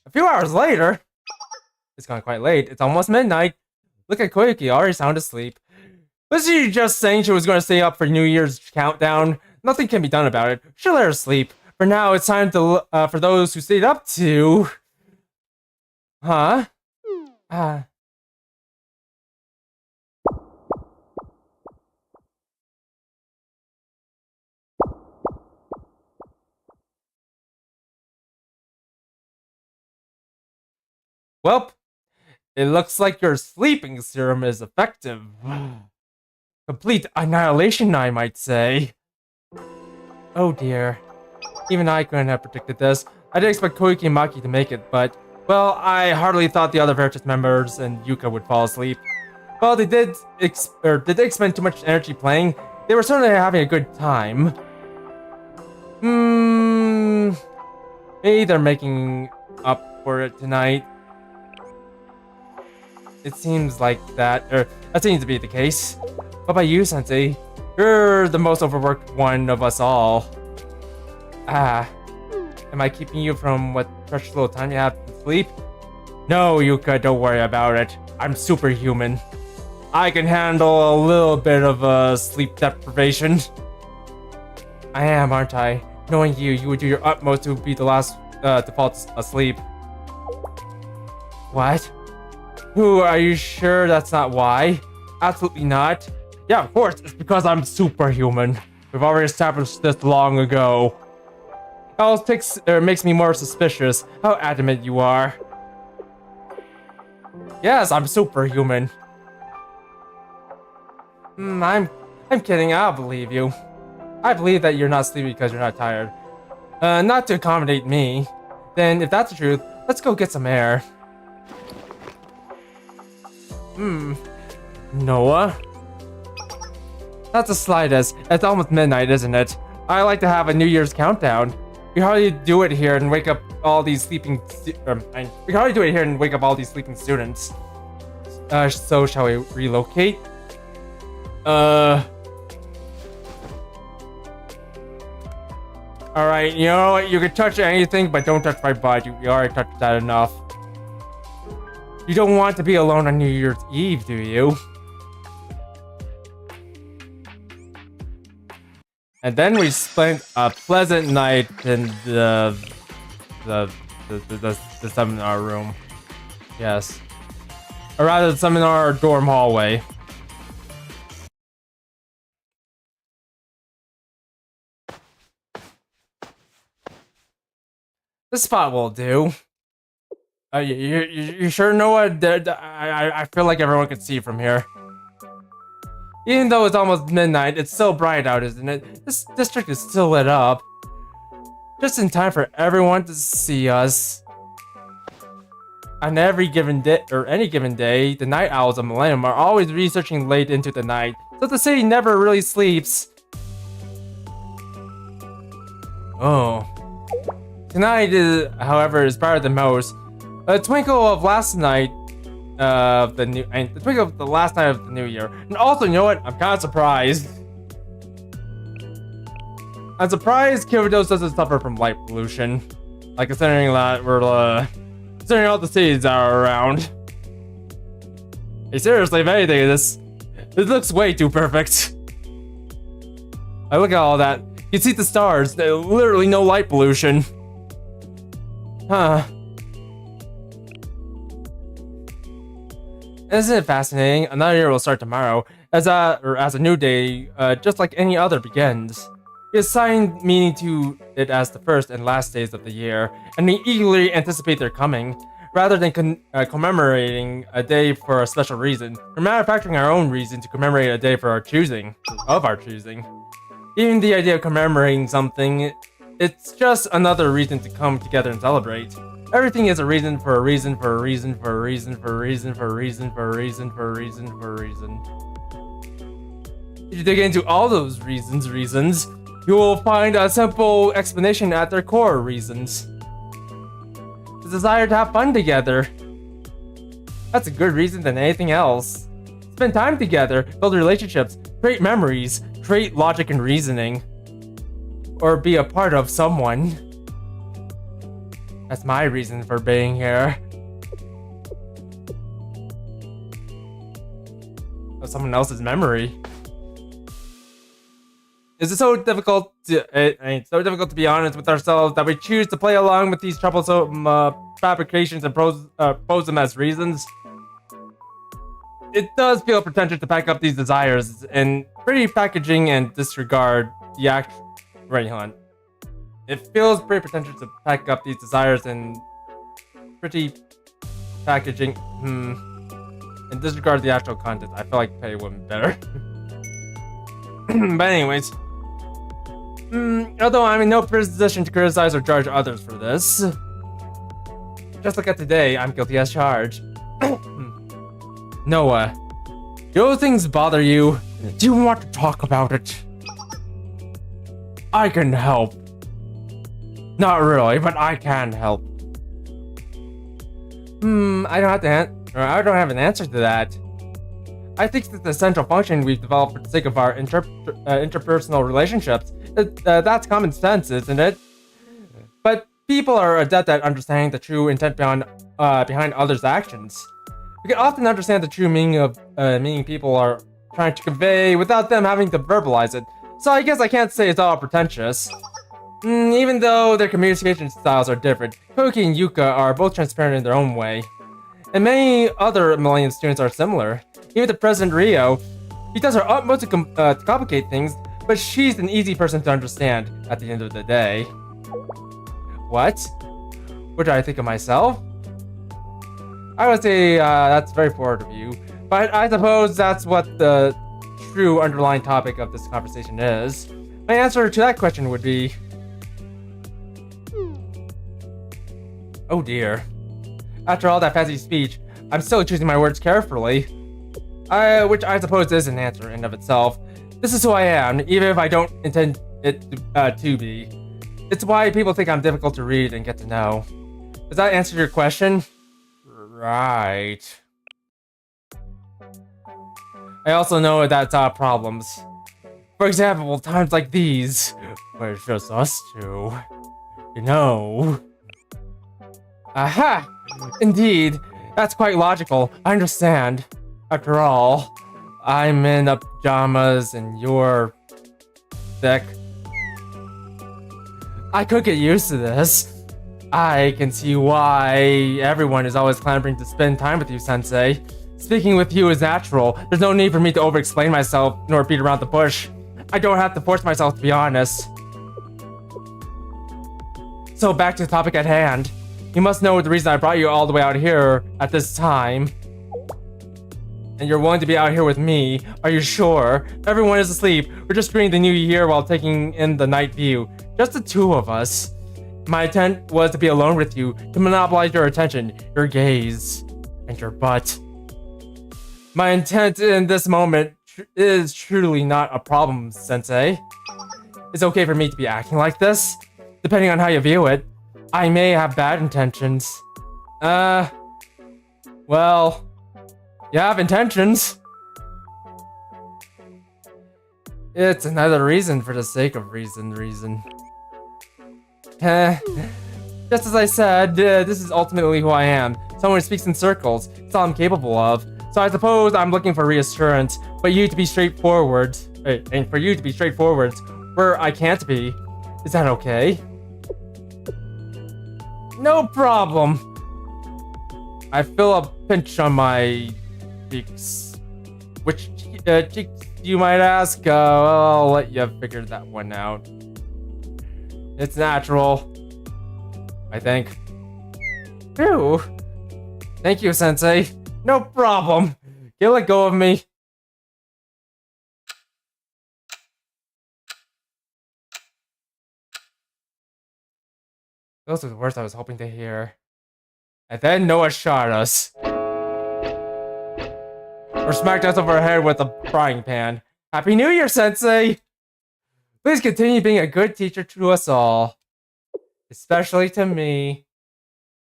A few hours later, it's gone quite late. It's almost midnight. Look at Koyuki, already sound asleep. Was she just saying she was going to stay up for New Year's countdown? Nothing can be done about it. She'll let her sleep. For now, it's time to for those who stayed up to. Huh? Welp, it looks like your sleeping serum is effective. Complete annihilation, I might say. Oh dear. Even I couldn't have predicted this. I did expect Koyuki and Maki to make it, but, well, I hardly thought the other Veritas members and Yuuka would fall asleep. Well, they did expend too much energy playing. They were certainly having a good time. Maybe they're making up for it tonight. It seems like that seems to be the case. What about you, Sensei? You're the most overworked one of us all. Am I keeping you from what precious little time you have to sleep? No, Yuuka, don't worry about it. I'm superhuman. I can handle a little bit of sleep deprivation. I am, aren't I? Knowing you, you would do your utmost to be the last to fall asleep. What? Who, are you sure that's not why? Absolutely not. Yeah, of course, it's because I'm superhuman. We've already established this long ago. Else makes me more suspicious. How adamant you are. Yes, I'm superhuman. I'm kidding, I'll believe you. I believe that you're not sleepy because you're not tired. Not to accommodate me. Then, if that's the truth, let's go get some air. Noah? That's the slightest. It's almost midnight, isn't it? I like to have a New Year's countdown. We hardly do it here and wake up all these sleeping. We hardly do it here and wake up all these sleeping students. So shall we relocate? Alright, you know what? You can touch anything, but don't touch my butt. You already touched that enough. You don't want to be alone on New Year's Eve, do you? And then we spent a pleasant night in the seminar room. Yes. Or rather, the seminar dorm hallway. This spot will do. You sure know what? I feel like everyone can see from here. Even though it's almost midnight, it's still bright out, isn't it? This district is still lit up. Just in time for everyone to see us. On every given day, or any given day, the night owls of Millennium are always researching late into the night, so the city never really sleeps. Oh. Tonight, however, is brighter than most. A twinkle of last night the twinkle of the last night of the new year. And also, you know what? I'm kind of surprised. I'm surprised Kirito doesn't suffer from light pollution. Like, considering that we're, considering all the cities that are around. Hey, seriously, if anything, this looks way too perfect. I look at all that. You see the stars. There's literally no light pollution. Huh. Isn't it fascinating? Another year will start tomorrow, as a new day, just like any other begins. We assign meaning to it as the first and last days of the year, and we eagerly anticipate their coming. Rather than commemorating a day for a special reason, we're manufacturing our own reason to commemorate a day for our choosing. Even the idea of commemorating something, it's just another reason to come together and celebrate. Everything is a reason for a reason for a reason for a reason for a reason for a reason for a reason for a reason for a reason. If you dig into all those reasons, you will find a simple explanation at their core reasons. The desire to have fun together. That's a good reason than anything else. Spend time together, build relationships, create memories, create logic and reasoning. Or be a part of someone. That's my reason for being here. Of someone else's memory. Is it so difficult to be honest with ourselves that we choose to play along with these troublesome fabrications and pose them as reasons? It does feel pretentious to pack up these desires and pretty packaging and disregard the act. Right, hold on. It feels pretty pretentious to pack up these desires and pretty packaging, and disregard the actual content. I feel like pay would be better. But anyways, although I'm in no position to criticize or judge others for this, just look at today, I'm guilty as charged. Noah, do those things bother you? Do you want to talk about it? I can help. Not really, but I can help. I don't have an answer to that. I think that the central function we've developed for the sake of our interpersonal relationships, that's common sense, isn't it? But people are adept at understanding the true intent behind others' actions. We can often understand the true meaning of meaning people are trying to convey without them having to verbalize it. So I guess I can't say it's all pretentious. Even though their communication styles are different, Koki and Yuuka are both transparent in their own way. And many other Millennium students are similar. Even the President Rio, he does her utmost to complicate things, but she's an easy person to understand at the end of the day. What? What do I think of myself? I would say that's very forward of you, but I suppose that's what the true underlying topic of this conversation is. My answer to that question would be... Oh dear. After all that fancy speech, I'm still choosing my words carefully. Which I suppose is an answer in of itself. This is who I am, even if I don't intend it to be. It's why people think I'm difficult to read and get to know. Does that answer your question? Right. I also know that's problems. For example, times like these, where it's just us two. You know. Aha! Indeed, that's quite logical. I understand. After all, I'm in the pajamas and you're thick. I could get used to this. I can see why everyone is always clamoring to spend time with you, Sensei. Speaking with you is natural. There's no need for me to over-explain myself nor beat around the bush. I don't have to force myself to be honest. So back to the topic at hand. You must know the reason I brought you all the way out here at this time. And you're willing to be out here with me. Are you sure? Everyone is asleep. We're just greeting the new year while taking in the night view. Just the two of us. My intent was to be alone with you, to monopolize your attention, your gaze, and your butt. My intent in this moment is truly not a problem, Sensei. It's okay for me to be acting like this, depending on how you view it. I may have bad intentions. Well, you have intentions. It's another reason for the sake of reason. Just as I said, this is ultimately who I am. Someone who speaks in circles. It's all I'm capable of. So I suppose I'm looking for reassurance, but you to be straightforward. And for you to be straightforward, where I can't be. Is that okay? No problem. I feel a pinch on my cheeks. Which cheeks you might ask? I'll let you figure that one out. It's natural, I think. Phew. Thank you, Sensei. No problem. You let go of me. Those are the words I was hoping to hear. And then Noah shot us. Or smacked us over our head with a frying pan. Happy New Year, Sensei! Please continue being a good teacher to us all. Especially to me.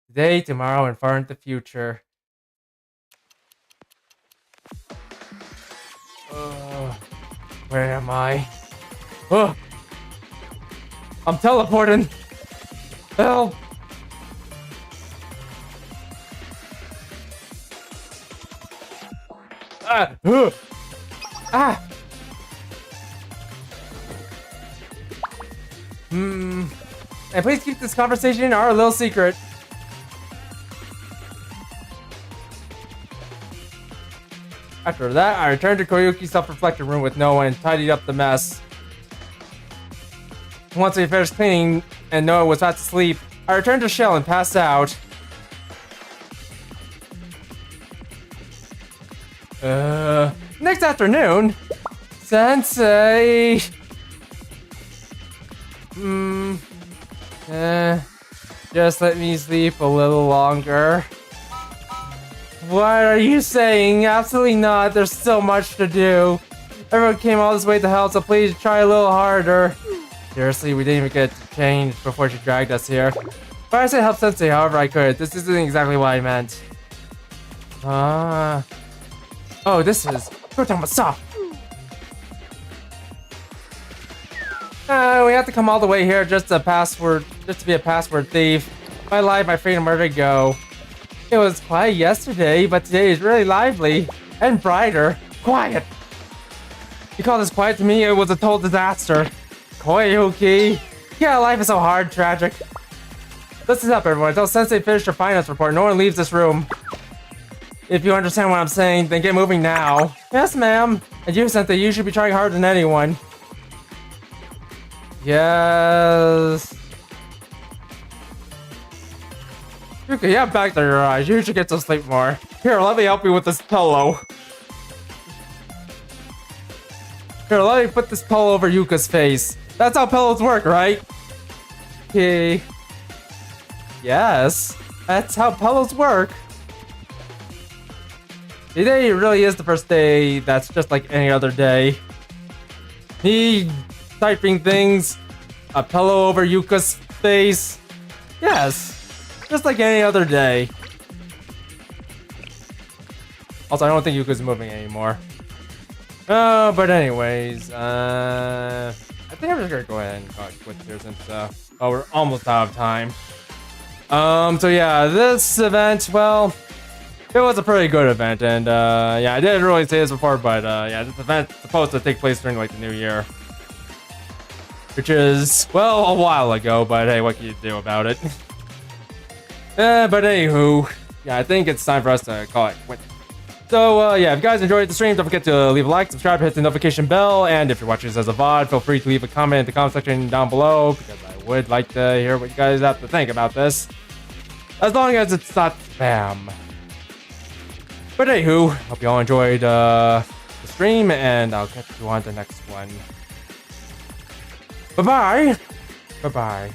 Today, tomorrow, and far into the future. Where am I? Oh, I'm teleporting. Help! Ah! And please keep this conversation our little secret. After that, I returned to Koyuki's self-reflected room with Noah and tidied up the mess. Once we finished cleaning and Noah was fast asleep, I returned to Shell and passed out. Next afternoon, Sensei. Just let me sleep a little longer. What are you saying? Absolutely not. There's so much to do. Everyone came all this way to help, so please try a little harder. Seriously, we didn't even get to change before she dragged us here. But I said help Sensei however I could. This isn't exactly what I meant. Oh, this is... we have to come all the way here just to be a password thief. My life, my freedom, where to go? It was quiet yesterday, but today is really lively and brighter. Quiet! You call this quiet to me? It was a total disaster. Koyuki. Yeah, life is so hard, tragic. Listen up, everyone. Until Sensei finished her finance report, no one leaves this room. If you understand what I'm saying, then get moving now. Yes, ma'am. And you, Sensei, you should be trying harder than anyone. Yes. Yuuka, you have back to your eyes. You should get to sleep more. Here, let me help you with this pillow. Here, let me put this pillow over Yuuka's face. That's how pillows work, right? Okay. Yes, that's how pillows work. Today really is the first day that's just like any other day. Me typing things, a pillow over Yuuka's face. Yes, just like any other day. Also, I don't think Yuuka's moving anymore. But anyways, I think I'm just gonna go ahead and call it quits here since we're almost out of time. So yeah, this event, well, it was a pretty good event, and yeah, I didn't really say this before, but yeah, this event's supposed to take place during like the new year, which is, well, a while ago, but hey, what can you do about it? But anywho, yeah, I think it's time for us to call it quits. So yeah, if you guys enjoyed the stream, don't forget to leave a like, subscribe, hit the notification bell, and if you're watching this as a VOD, feel free to leave a comment in the comment section down below, because I would like to hear what you guys have to think about this. As long as it's not spam. But anywho, hope you all enjoyed the stream, and I'll catch you on the next one. Bye-bye. Bye-bye.